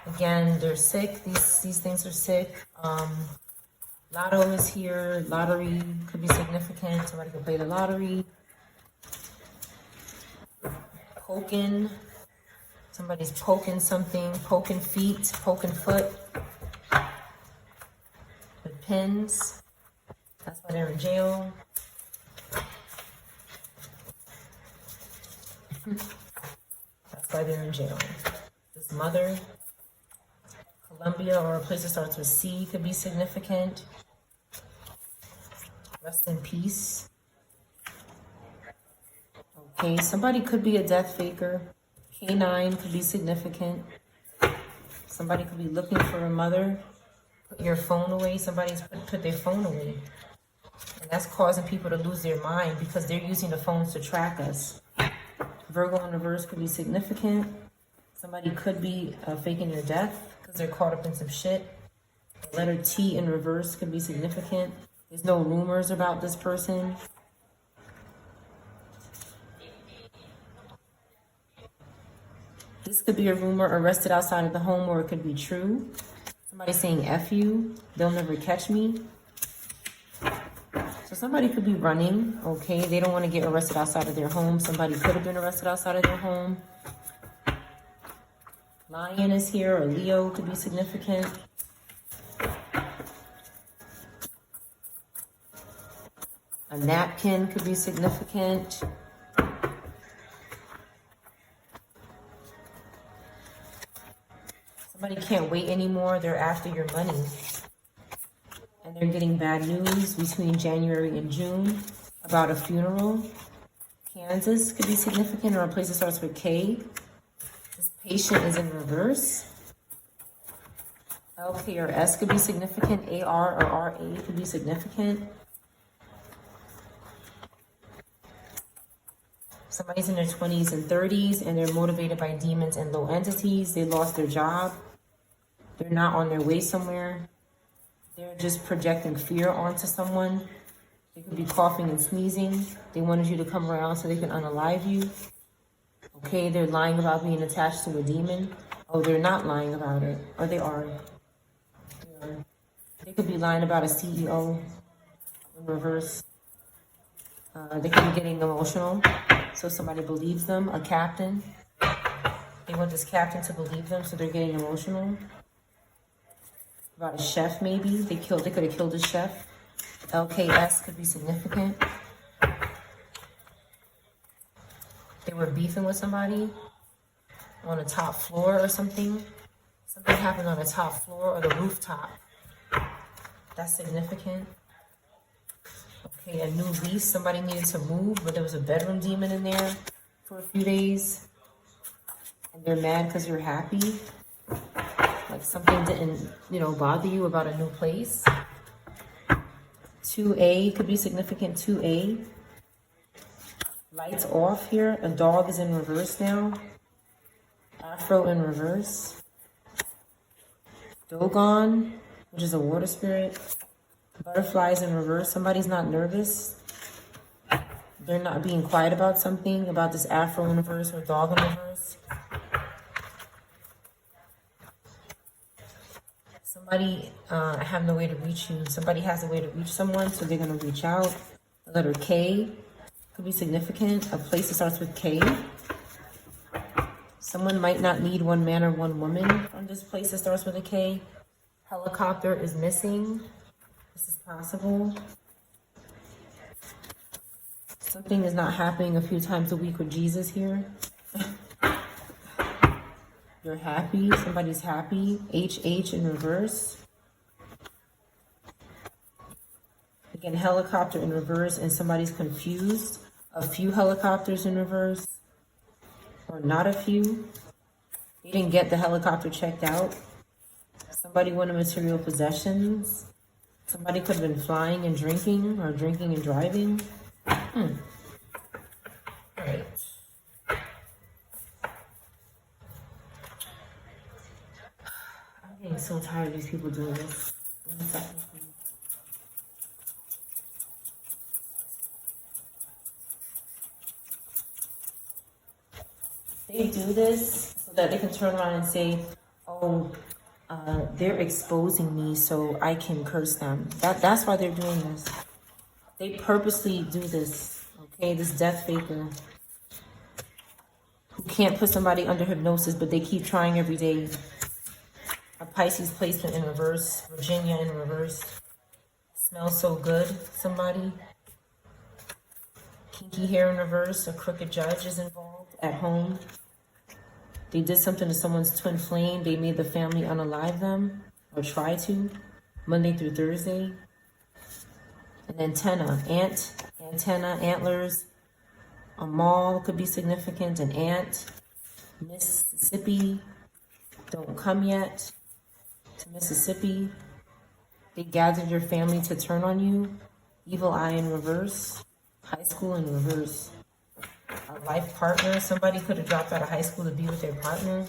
Again, they're sick. These things are sick. Lotto is here. Lottery could be significant. Somebody could play the lottery. Poking. Somebody's poking something. Poking feet. Poking foot. With pins. That's why they're in jail. That's why they're in jail. This mother. Columbia, or a place that starts with C, could be significant. Rest in peace. Okay, somebody could be a death faker. K9 could be significant. Somebody could be looking for a mother. Put your phone away. Somebody's put their phone away. And that's causing people to lose their mind because they're using the phones to track us. Virgo in reverse could be significant. Somebody could be faking their death because they're caught up in some shit. The letter T in reverse could be significant. There's no rumors about this person. This could be a rumor, arrested outside of the home, or it could be true. Somebody saying F you, they'll never catch me. So somebody could be running, okay? They don't want to get arrested outside of their home. Somebody could have been arrested outside of their home. Lion is here, or Leo could be significant. A napkin could be significant. Somebody can't wait anymore. They're after your money. And they're getting bad news between January and June about a funeral. Kansas could be significant, or a place that starts with K. This patient is in reverse. LK or S could be significant. AR or RA could be significant. Somebody's in their 20s and 30s and they're motivated by demons and low entities. They lost their job. They're not on their way somewhere. They're just projecting fear onto someone. They could be coughing and sneezing. They wanted you to come around so they can unalive you. Okay, they're lying about being attached to a demon. Oh, they're not lying about it. Or they are. They could be lying about a CEO in reverse. They could be getting emotional, so somebody believes them. A captain. They want this captain to believe them, so they're getting emotional. About a chef, maybe. They could have killed a chef. LKS could be significant. They were beefing with somebody on a top floor or something. Something happened on the top floor or the rooftop. That's significant. Okay, a new lease. Somebody needed to move, but there was a bedroom demon in there for a few days. And they're mad because you're happy. Like something didn't, bother you about a new place. 2A could be significant. 2A. Lights off here. A dog is in reverse now. Afro in reverse. Dogon, which is a water spirit. Butterflies in reverse. Somebody's not nervous. They're not being quiet about something, about this Afro in reverse or dog in reverse. Somebody, I have no way to reach you. Somebody has a way to reach someone, so they're going to reach out. The letter K could be significant. A place that starts with K. Someone might not need one man or one woman from this place that starts with a K. Helicopter is missing. This is possible. Something is not happening a few times a week with Jesus here. You're happy. Somebody's happy. HH in reverse. Again, helicopter in reverse and somebody's confused. A few helicopters in reverse. Or not a few. They didn't get the helicopter checked out. Somebody wanted material possessions. Somebody could have been flying and drinking or drinking and driving. All right. I'm getting so tired of these people doing this. They do this so that they can turn around and say, oh, they're exposing me so I can curse them. That's why they're doing this. They purposely do this, okay? This death faker who can't put somebody under hypnosis, but they keep trying every day. A Pisces placement in reverse. Virginia in reverse. Smells so good, somebody. Kinky hair in reverse. A crooked judge is involved at home. They did something to someone's twin flame. They made the family unalive them, or try to, Monday through Thursday. An antenna, antenna, antlers. A mall could be significant. An ant. Mississippi. Don't come yet to Mississippi. They gathered your family to turn on you. Evil eye in reverse. High school in reverse. A life partner. Somebody could have dropped out of high school to be with their partner.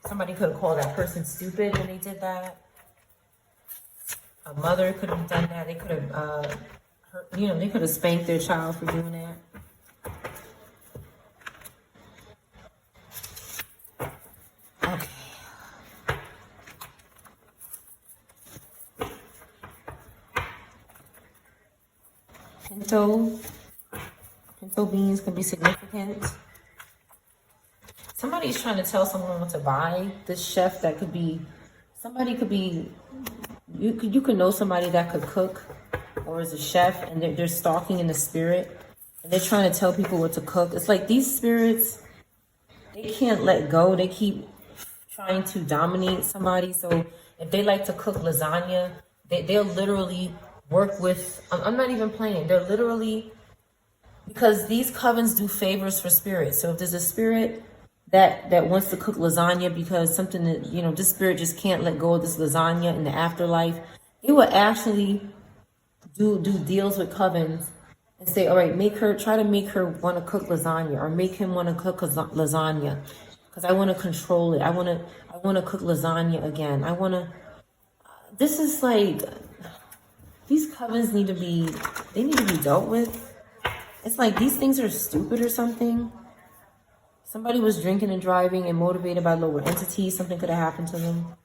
Somebody could have called that person stupid when they did that. A mother could have done that. They could have, they could have spanked their child for doing that. Okay. Pinto beans can be significant. Somebody's trying to tell someone what to buy. This chef that could be, somebody could be, you could know somebody that could cook or is a chef, and they're stalking in the spirit and they're trying to tell people what to cook. It's like these spirits, they can't let go. They keep trying to dominate somebody. So if they like to cook lasagna, they'll literally work with, I'm not even playing, they're literally, because these covens do favors for spirits. So if there's a spirit that wants to cook lasagna because something that, this spirit just can't let go of this lasagna in the afterlife, they will actually do deals with covens and say, all right, try to make her want to cook lasagna, or make him want to cook lasagna, because I want to control it. I want to cook lasagna again. This is like, these covens need to be dealt with. It's like these things are stupid or something. Somebody was drinking and driving and motivated by lower entities. Something could have happened to them.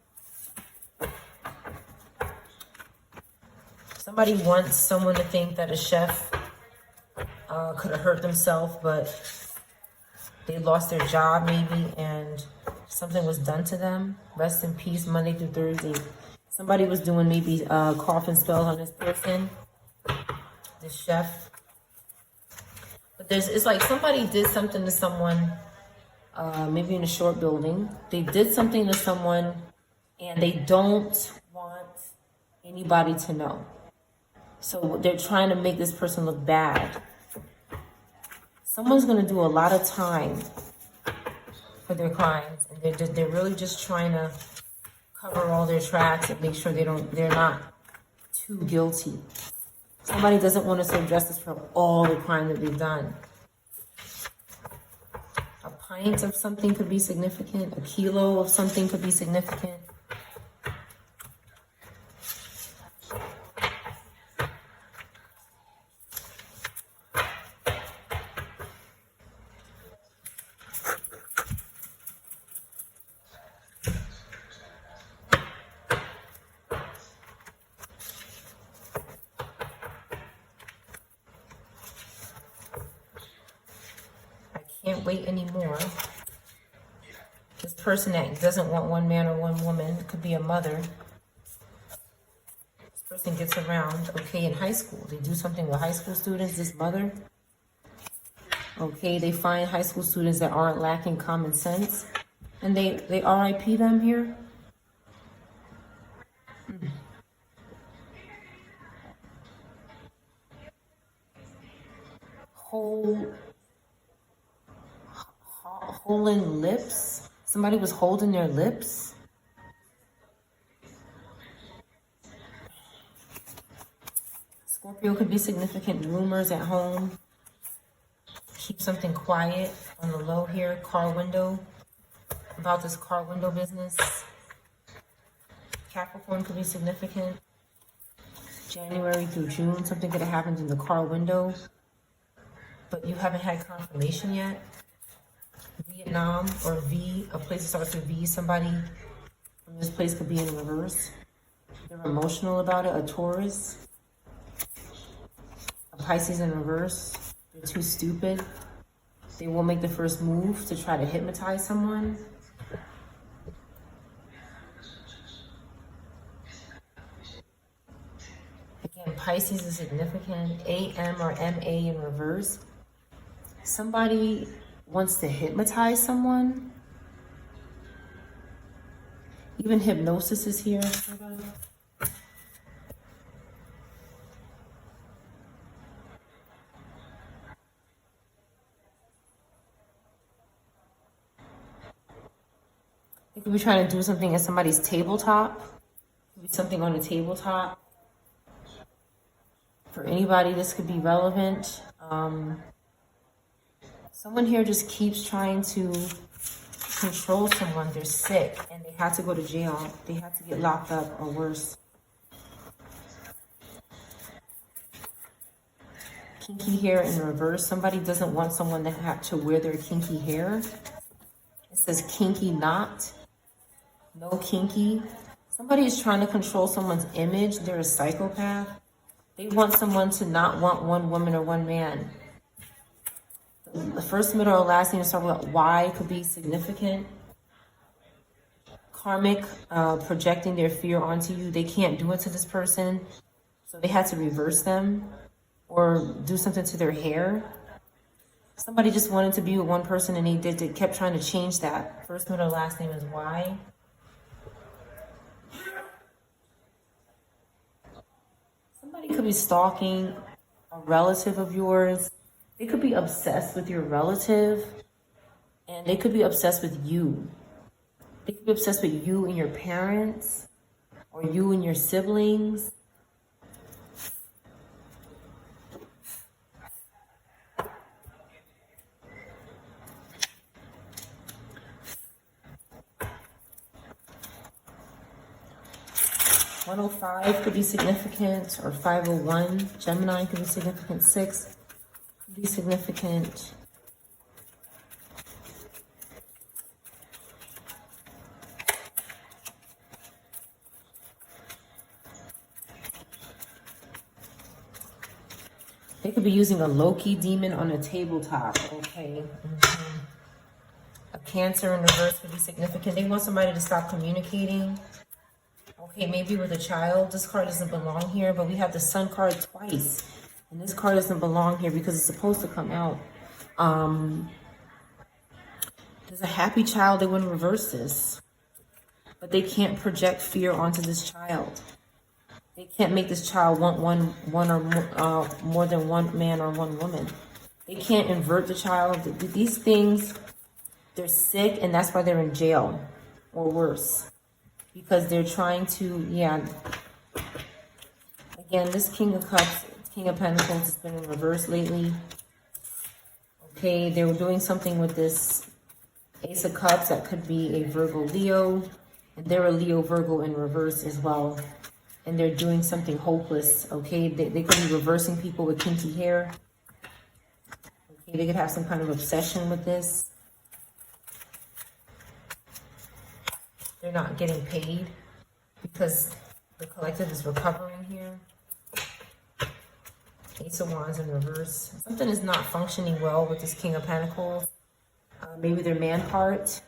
Somebody wants someone to think that a chef could have hurt themselves, but they lost their job maybe, and something was done to them. Rest in peace, Monday through Thursday. Somebody was doing maybe coffin spells on this person, this chef. But it's like somebody did something to someone, maybe in a short building. They did something to someone and they don't want anybody to know. So they're trying to make this person look bad. Someone's going to do a lot of time for their crimes, and they're really just trying to cover all their tracks and make sure they're not too guilty. Somebody doesn't want to serve justice for all the crime that they've done. A pint of something could be significant. A kilo of something could be significant. Can't wait anymore. This person that doesn't want one man or one woman, it could be a mother. This person gets around, okay, in high school. They do something with high school students, this mother. Okay, they find high school students that aren't lacking common sense. And they RIP them here. Holding lips. Somebody was holding their lips. Scorpio could be significant rumors at home. Keep something quiet on the low here. Car window. About this car window business. Capricorn could be significant. January through June, something could have happened in the car window, but you haven't had confirmation yet. Vietnam or V, a place that starts with V, somebody from this place could be in reverse. They're emotional about it. A Taurus, a Pisces in reverse. They're too stupid. They will make the first move to try to hypnotize someone. Again, Pisces is significant. AM or MA in reverse. Somebody wants to hypnotize someone. Even hypnosis is here. They could be trying to do something at somebody's tabletop. Could be something on a tabletop. For anybody, this could be relevant. Someone here just keeps trying to control someone. They're sick and they had to go to jail. They had to get locked up or worse. Kinky hair in reverse. Somebody doesn't want someone to have to wear their kinky hair. It says kinky knot. No kinky. Somebody is trying to control someone's image. They're a psychopath. They want someone to not want one woman or one man. The first, middle, or last name is talking about Y could be significant. Karmic, projecting their fear onto you. They can't do it to this person, so they had to reverse them or do something to their hair. Somebody just wanted to be with one person and they kept trying to change that. First, middle, last name is Y. Somebody could be stalking a relative of yours. They could be obsessed with your relative, and they could be obsessed with you. They could be obsessed with you and your parents, or you and your siblings. $105 could be significant, or 501. Gemini could be significant. 6 could be significant. They could be using a Loki demon on a tabletop. Okay. A Cancer in reverse could be significant. They want somebody to stop communicating. Okay, maybe with a child. This card doesn't belong here, but we have the Sun card twice. And this card doesn't belong here because it's supposed to come out. There's a happy child. They wouldn't reverse this. But they can't project fear onto this child. They can't make this child want one or more than one man or one woman. They can't invert the child. These things, they're sick, and that's why they're in jail or worse. Because they're trying to, again, this King of Cups King of Pentacles has been in reverse lately. Okay, they were doing something with this Ace of Cups that could be a Virgo Leo. And they're a Leo Virgo in reverse as well. And they're doing something hopeless, okay? They could be reversing people with kinky hair. Okay, they could have some kind of obsession with this. They're not getting paid because the collective is recovering here. Ace of Wands in reverse. Something is not functioning well with this King of Pentacles. Maybe their man part.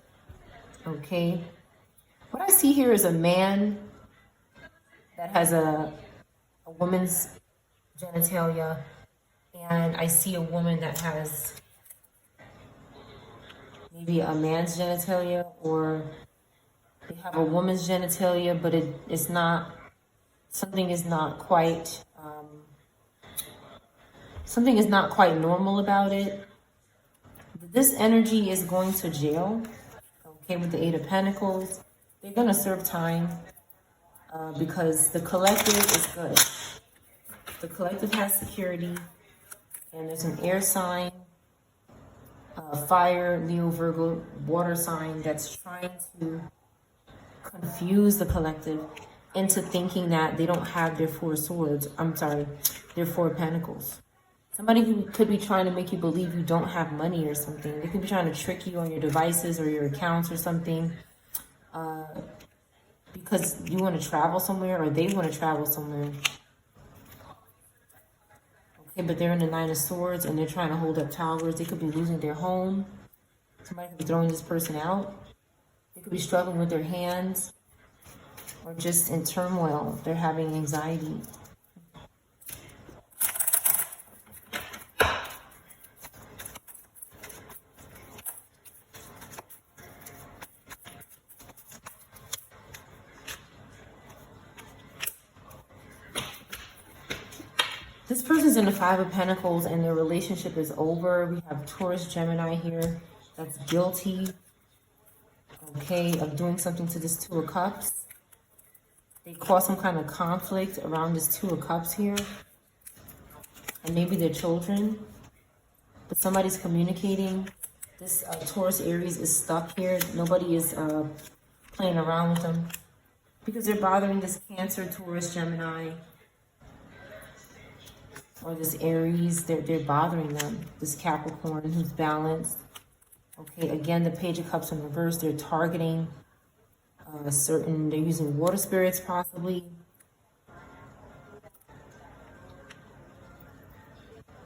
Okay. What I see here is a man that has a woman's genitalia. And I see a woman that has maybe a man's genitalia, or they have a woman's genitalia, but it's not, something is not quite normal about it. This energy is going to jail, okay, with the Eight of Pentacles. They're going to serve time because the collective is good. The collective has security, and there's an air sign, fire, Leo, Virgo, water sign that's trying to confuse the collective into thinking that they don't have their four swords. I'm sorry, their four pentacles. Somebody who could be trying to make you believe you don't have money or something. They could be trying to trick you on your devices or your accounts or something. Because you want to travel somewhere, or they want to travel somewhere. Okay, but they're in the Nine of Swords and they're trying to hold up towers. They could be losing their home. Somebody could be throwing this person out. They could be struggling with their hands, or just in turmoil. They're having anxiety. This person's in the Five of Pentacles and their relationship is over. We have Taurus, Gemini here that's guilty, okay, of doing something to this Two of Cups. They cause some kind of conflict around this Two of Cups here. And maybe their children. But somebody's communicating. This Taurus, Aries is stuck here. Nobody is playing around with them. Because they're bothering this Cancer, Taurus, Gemini, or this Aries. They're bothering them. This Capricorn who's balanced. Okay, again, the Page of Cups in reverse. They're targeting they're using water spirits possibly.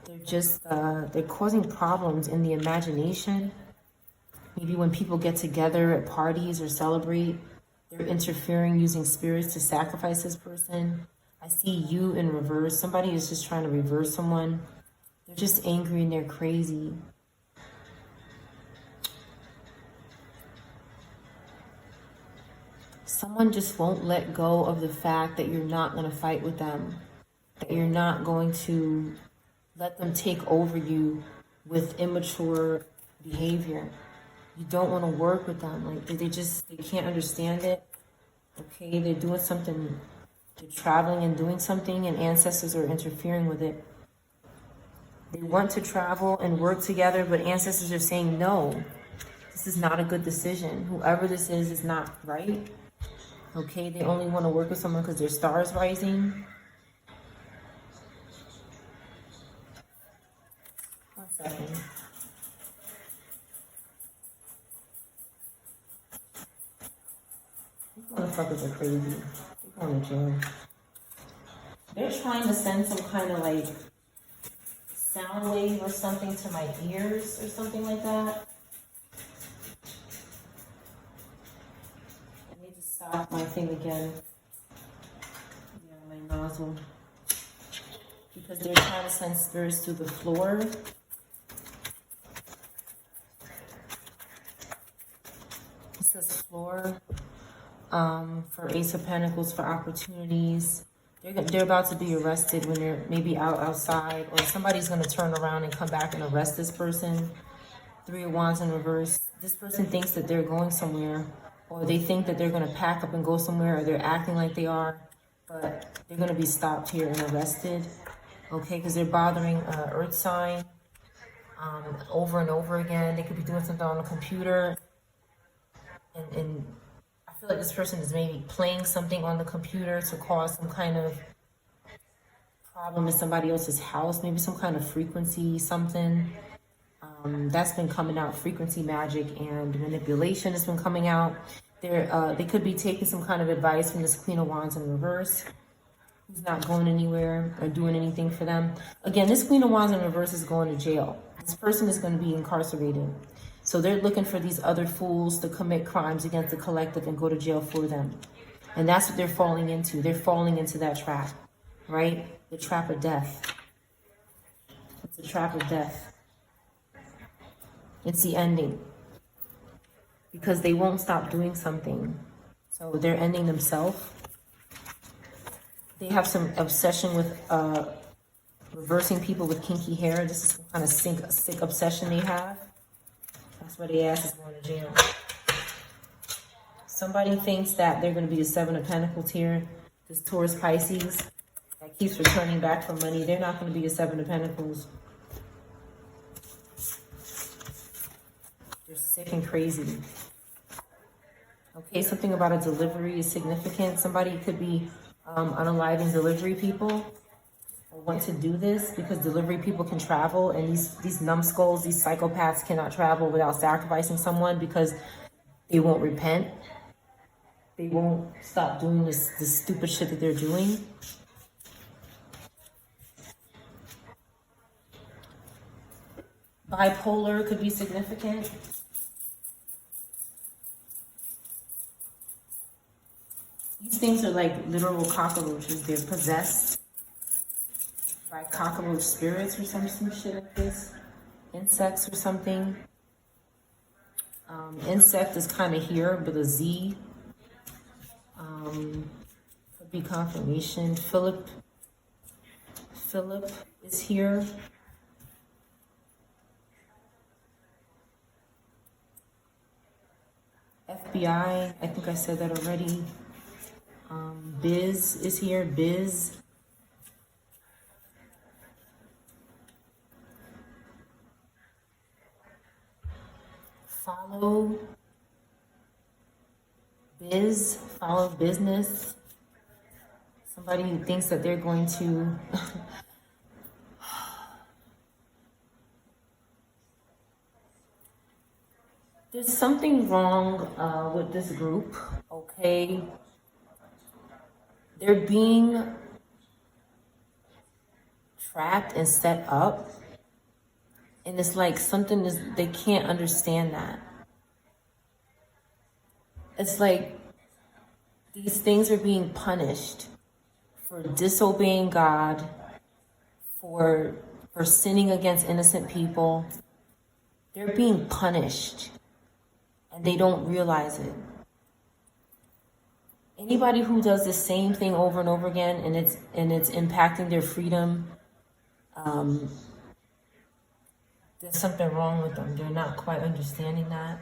They're just, they're causing problems in the imagination. Maybe when people get together at parties or celebrate, they're interfering using spirits to sacrifice this person. I see you in reverse. Somebody is just trying to reverse someone. They're just angry and they're crazy. Someone just won't let go of the fact that you're not going to fight with them. That you're not going to let them take over you with immature behavior. You don't want to work with them. Like they can't understand it. Okay, they're doing something. They're traveling and doing something, and ancestors are interfering with it. They want to travel and work together, but ancestors are saying, no, this is not a good decision. Whoever this is not right. Okay, they only want to work with someone because their star is rising. One second. These motherfuckers are crazy. They're going to jail. They're trying to send some kind of like sound wave or something to my ears or something like that. And they just stopped my thing again. Yeah, my nozzle. Because they're trying to send spirits through the floor. It says floor. For Ace of Pentacles, for opportunities. They're about to be arrested when they're maybe outside, or somebody's going to turn around and come back and arrest this person. Three of Wands in reverse. This person thinks that they're going somewhere, or they think that they're going to pack up and go somewhere, or they're acting like they are, but they're going to be stopped here and arrested. okay? Because they're bothering earth sign over and over again. They could be doing something on the computer, and I feel like this person is maybe playing something on the computer to cause some kind of problem in somebody else's house, maybe some kind of frequency, something. That's been coming out. Frequency magic and manipulation has been coming out. They could be taking some kind of advice from this Queen of Wands in reverse, who's not going anywhere or doing anything for them. Again, this Queen of Wands in reverse is going to jail. This person is going to be incarcerated. So they're looking for these other fools to commit crimes against the collective and go to jail for them. And that's what they're falling into. They're falling into that trap, right? The trap of death. It's a trap of death. It's the ending. Because they won't stop doing something. So they're ending themselves. They have some obsession with reversing people with kinky hair. This is some kind of sick obsession they have. That's why the ass is going to jail. Somebody thinks that they're going to be a 7 of Pentacles here. This Taurus Pisces that keeps returning back for money. They're not going to be a 7 of Pentacles. They're sick and crazy. Okay, something about a delivery is significant. Somebody could be unaliving delivery people or want to do this because delivery people can travel, and these numbskulls, these psychopaths cannot travel without sacrificing someone because they won't repent. They won't stop doing this stupid shit that they're doing. Bipolar could be significant. These things are like literal cockroaches. They're possessed by cockroach spirits or some shit like this. Insects or something. Insect is kind of here with a Z. Could be confirmation. Philip is here. FBI, I think I said that already. Biz is here. Biz. Follow. Biz. Follow business. Somebody who thinks that they're going to there's something wrong with this group, okay? They're being trapped and set up, and it's like something is, they can't understand that. It's like these things are being punished for disobeying God, for sinning against innocent people. They're being punished, and they don't realize it. Anybody who does the same thing over and over again, and it's impacting their freedom, there's something wrong with them. They're not quite understanding that.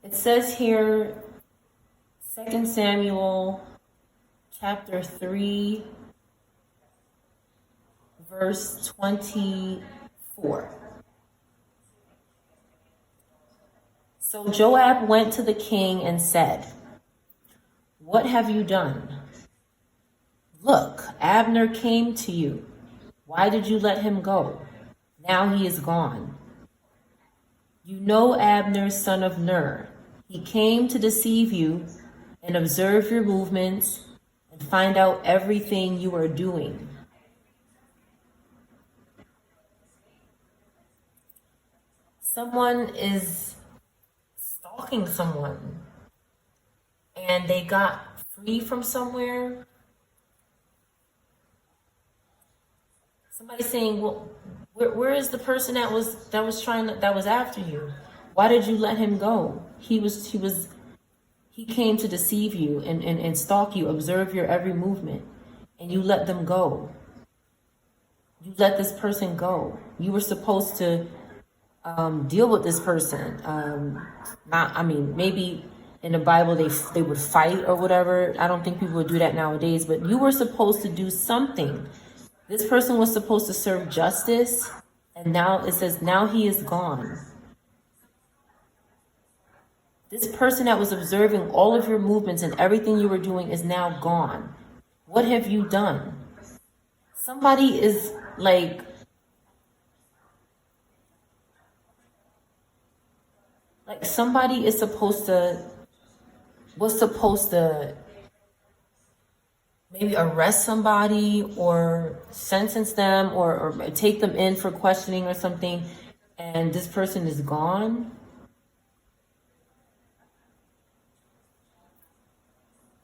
It says here, 2 Samuel chapter 3, verse 24. So Joab went to the king and said, "What have you done? Look, Abner came to you. Why did you let him go? Now he is gone. You know Abner, son of Ner. He came to deceive you and observe your movements and find out everything you are doing." Someone is stalking someone and they got free from somewhere. Somebody's saying, well, where is the person that was after you? Why did you let him go? He came to deceive you and stalk you, observe your every movement, and you let them go. You let this person go. You were supposed to deal with this person. Maybe in the Bible they would fight or whatever. I don't think people would do that nowadays, but you were supposed to do something. This person was supposed to serve justice, and now it says now he is gone. This person that was observing all of your movements and everything you were doing is now gone. What have you done? Somebody is like somebody is was supposed to maybe arrest somebody or sentence them or take them in for questioning or something, and this person is gone.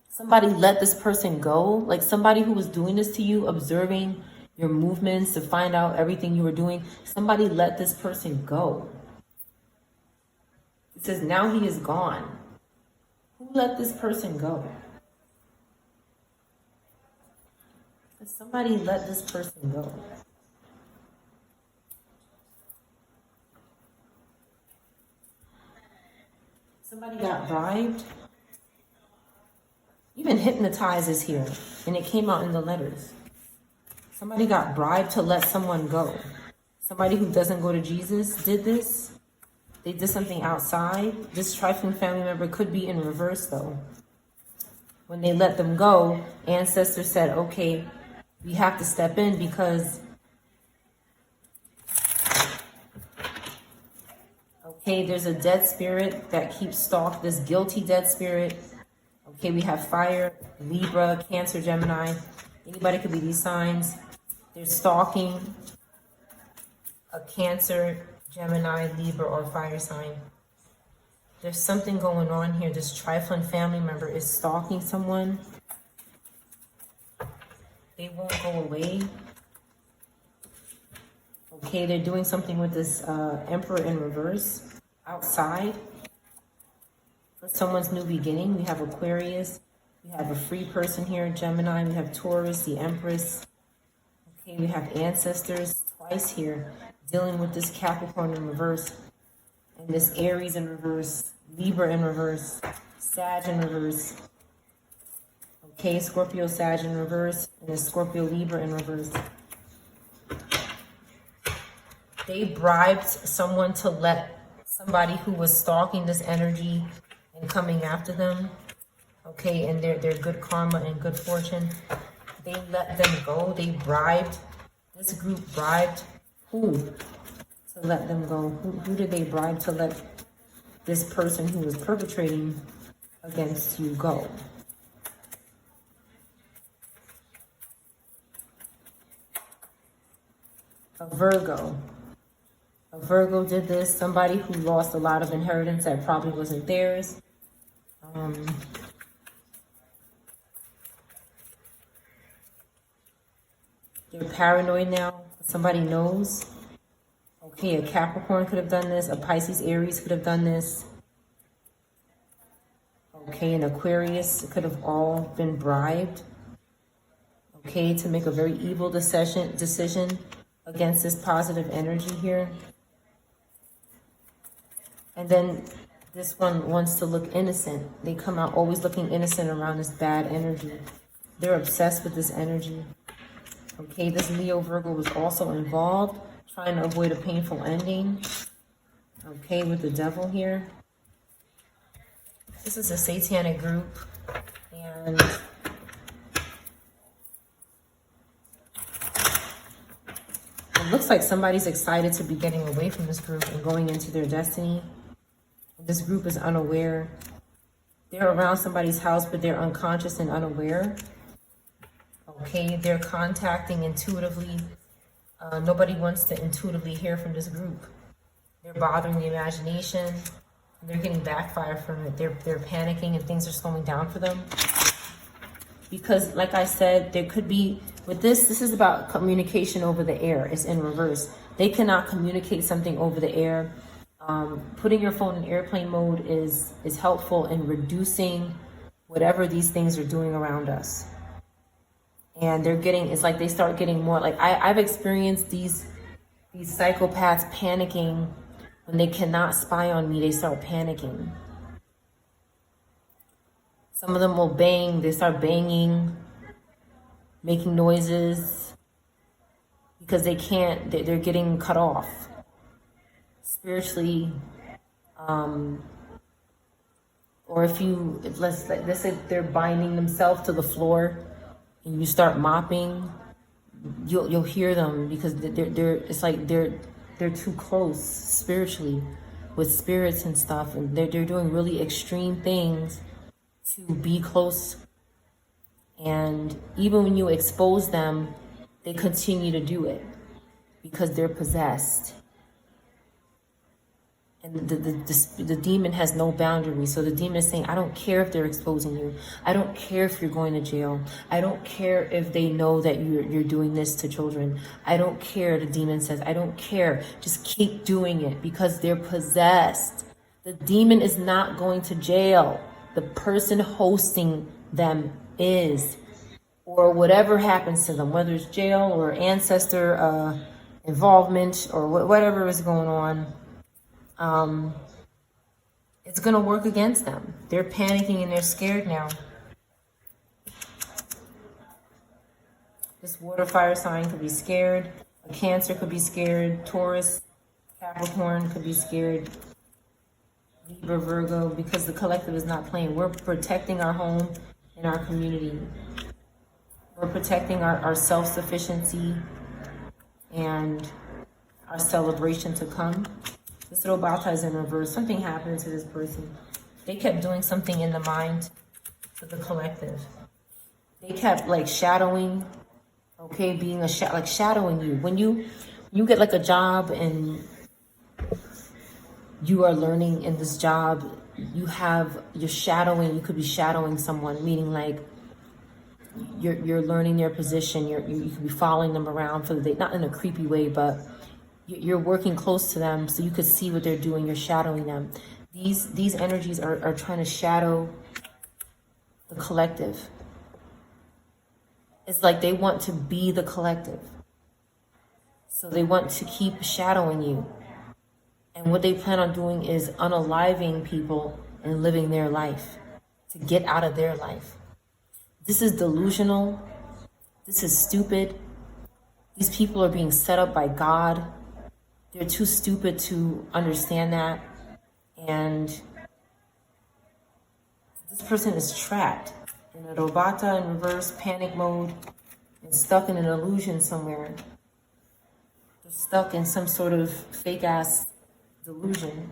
Somebody let this person go, like somebody who was doing this to you, observing your movements to find out everything you were doing. Somebody let this person go. It says now he is gone. Who let this person go? Somebody let this person go. Somebody got bribed. Even hypnotized is here, and it came out in the letters. Somebody got bribed to let someone go. Somebody who doesn't go to Jesus did this. They did something outside. This trifling family member could be in reverse though. When they let them go, ancestors said, okay, we have to step in because, okay, there's a dead spirit that keeps stalking, this guilty dead spirit. Okay, we have fire, Libra, Cancer, Gemini. Anybody could be these signs. There's stalking, a Cancer, Gemini, Libra, or fire sign. There's something going on here. This trifling family member is stalking someone. They won't go away. Okay, they're doing something with this Emperor in reverse outside. For someone's new beginning, we have Aquarius. We have a free person here, Gemini. We have Taurus, the Empress. Okay, we have ancestors twice here, dealing with this Capricorn in reverse, and this Aries in reverse, Libra in reverse, Sag in reverse. Okay, Scorpio, Sag in reverse, and the Scorpio, Libra in reverse. They bribed someone to let somebody who was stalking this energy and coming after them, okay, and their good karma and good fortune, they let them go. They bribed, this group bribed who to let them go? Who did they bribe to let this person who was perpetrating against you go? A Virgo. A Virgo did this. Somebody who lost a lot of inheritance that probably wasn't theirs. They're paranoid now. Somebody knows. Okay, a Capricorn could have done this. A Pisces, Aries could have done this. Okay, an Aquarius could have all been bribed. Okay, to make a very evil decision against this positive energy here. And then this one wants to look innocent. They come out always looking innocent around this bad energy. They're obsessed with this energy. Okay, this Leo Virgo was also involved, trying to avoid a painful ending. Okay, with the devil here. This is a satanic group, and it looks like somebody's excited to be getting away from this group and going into their destiny. This group is unaware. They're around somebody's house, but they're unconscious and unaware. Okay, they're contacting intuitively. Nobody wants to intuitively hear from this group. They're bothering the imagination. They're getting backfire from it. They're panicking and things are slowing down for them. Because, like I said, there could be, with this is about communication over the air. It's in reverse. They cannot communicate something over the air. Putting your phone in airplane mode is helpful in reducing whatever these things are doing around us. And it's like they start getting more, like I've experienced these psychopaths panicking When they cannot spy on me, they start panicking. Some of them will bang, they start banging, making noises, because they can't, they're getting cut off spiritually. Or if you, let's say they're binding themselves to the floor and you start mopping, you'll hear them, because it's like they're too close spiritually with spirits and stuff, and they're doing really extreme things to be close. And even when you expose them, they continue to do it because they're possessed. And the demon has no boundary. So the demon is saying, I don't care if they're exposing you. I don't care if you're going to jail. I don't care if they know that you're doing this to children. I don't care, the demon says. I don't care. Just keep doing it because they're possessed. The demon is not going to jail. The person hosting them is. Or whatever happens to them, whether it's jail or ancestor involvement or whatever is going on. It's going to work against them. They're panicking and they're scared now. This water fire sign could be scared. A Cancer could be scared. Taurus, Capricorn could be scared. Libra, Virgo, because the collective is not playing. We're protecting our home and our community. We're protecting our self-sufficiency and our celebration to come. This little bata is in reverse. Something happened to this person. They kept doing something in the mind to the collective. They kept like shadowing, okay, being like shadowing you. When you get like a job and you are learning in this job, you're shadowing. You could be shadowing someone, meaning like you're learning their position. You could be following them around for the day, not in a creepy way, but you're working close to them so you could see what they're doing. You're shadowing them. These energies are trying to shadow the collective. It's like they want to be the collective. So they want to keep shadowing you. And what they plan on doing is unaliving people and living their life to get out of their life. This is delusional. This is stupid. These people are being set up by God. They're too stupid to understand that. And this person is trapped in a robata in reverse panic mode and stuck in an illusion somewhere. They're stuck in some sort of fake ass delusion.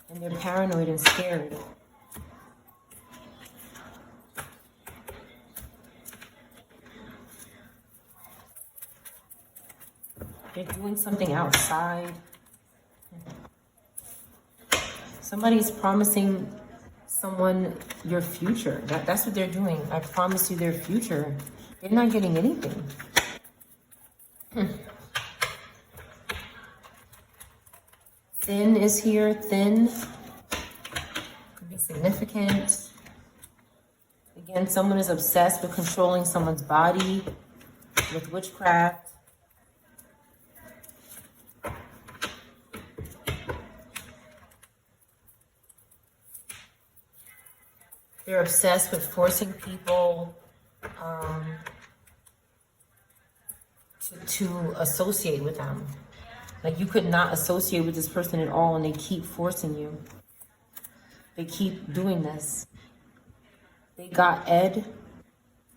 And they're paranoid and scared. They're doing something outside. Somebody's promising someone your future. That's what they're doing. I promise you their future. They're not getting anything. Thin is here. Thin could be significant. Again, someone is obsessed with controlling someone's body, with witchcraft. They're obsessed with forcing people to associate with them. Like you could not associate with this person at all, and they keep forcing you. They keep doing this. They got Ed,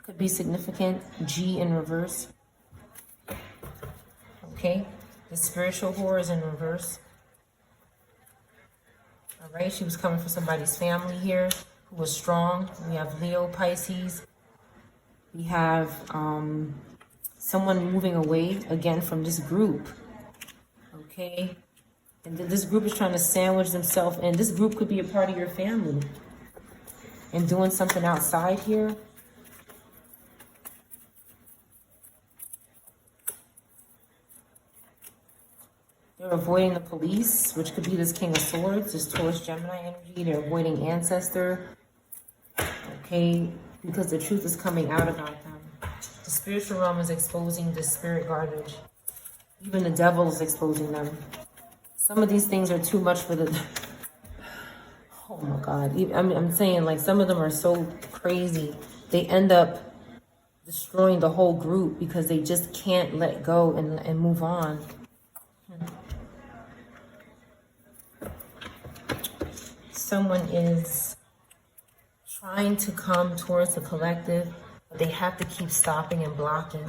could be significant. G in reverse. Okay, the spiritual whore is in reverse. All right, she was coming for somebody's family here who was strong. We have Leo, Pisces. We have someone moving away again from this group. Okay, and this group is trying to sandwich themselves, and this group could be a part of your family. And doing something outside here. They're avoiding the police, which could be this King of Swords, this Taurus Gemini energy. They're avoiding ancestor. Okay, because the truth is coming out about them. The spiritual realm is exposing the spirit garbage. Even the devil is exposing them. Some of these things are too much for the... Oh my God. I'm saying, like, some of them are so crazy. They end up destroying the whole group because they just can't let go and move on. Someone is trying to come towards the collective, but they have to keep stopping and blocking.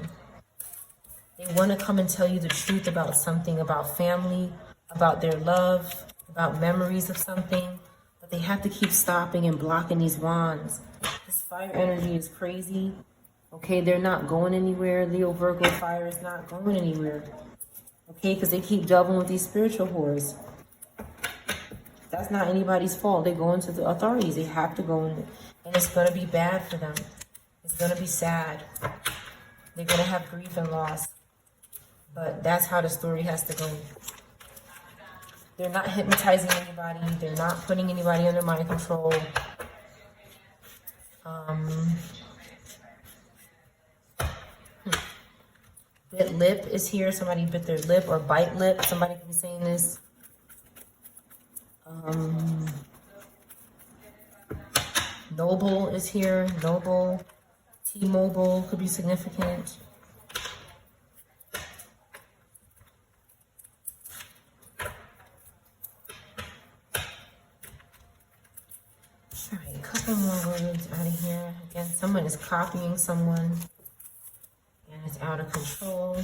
They want to come and tell you the truth about something, about family, about their love, about memories of something, but they have to keep stopping and blocking these wands. This fire energy is crazy. Okay, they're not going anywhere. Leo, Virgo, fire is not going anywhere. Okay, because they keep doubling with these spiritual whores. That's not anybody's fault. They go into the authorities. They have to go in, and it's going to be bad for them. It's going to be sad. They're going to have grief and loss. But that's how the story has to go. They're not hypnotizing anybody. They're not putting anybody under mind control. Bit lip is here. Somebody bit their lip, or bite lip. Somebody could be saying this. Noble is here. Noble. T-Mobile could be significant. Alright, a couple more words out of here. Again, someone is copying someone. And it's out of control.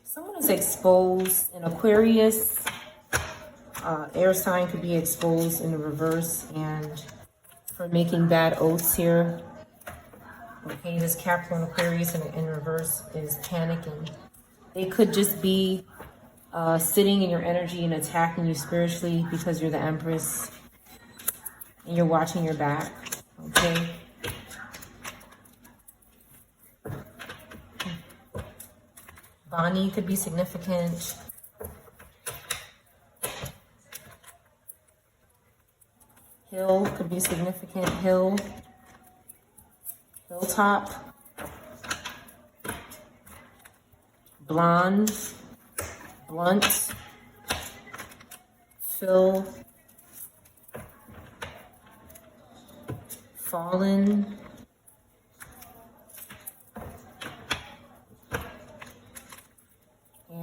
Someone is exposed. An Aquarius, air sign could be exposed in the reverse, and for making bad oaths here. Okay, this Capricorn Aquarius in reverse is panicking. They could just be sitting in your energy and attacking you spiritually because you're the Empress and you're watching your back. Okay. Bonnie could be significant. Hill could be significant. Hilltop. Blonde. Blunt. Phil. Fallen.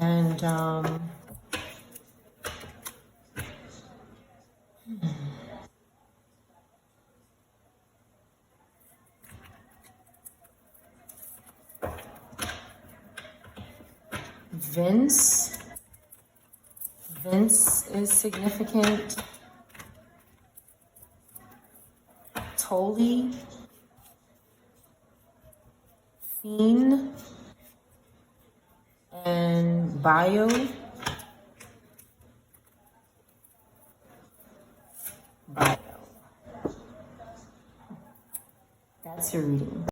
And Vince. Vince is significant. Tully. Fiend. And Bio. Bio. That's your reading.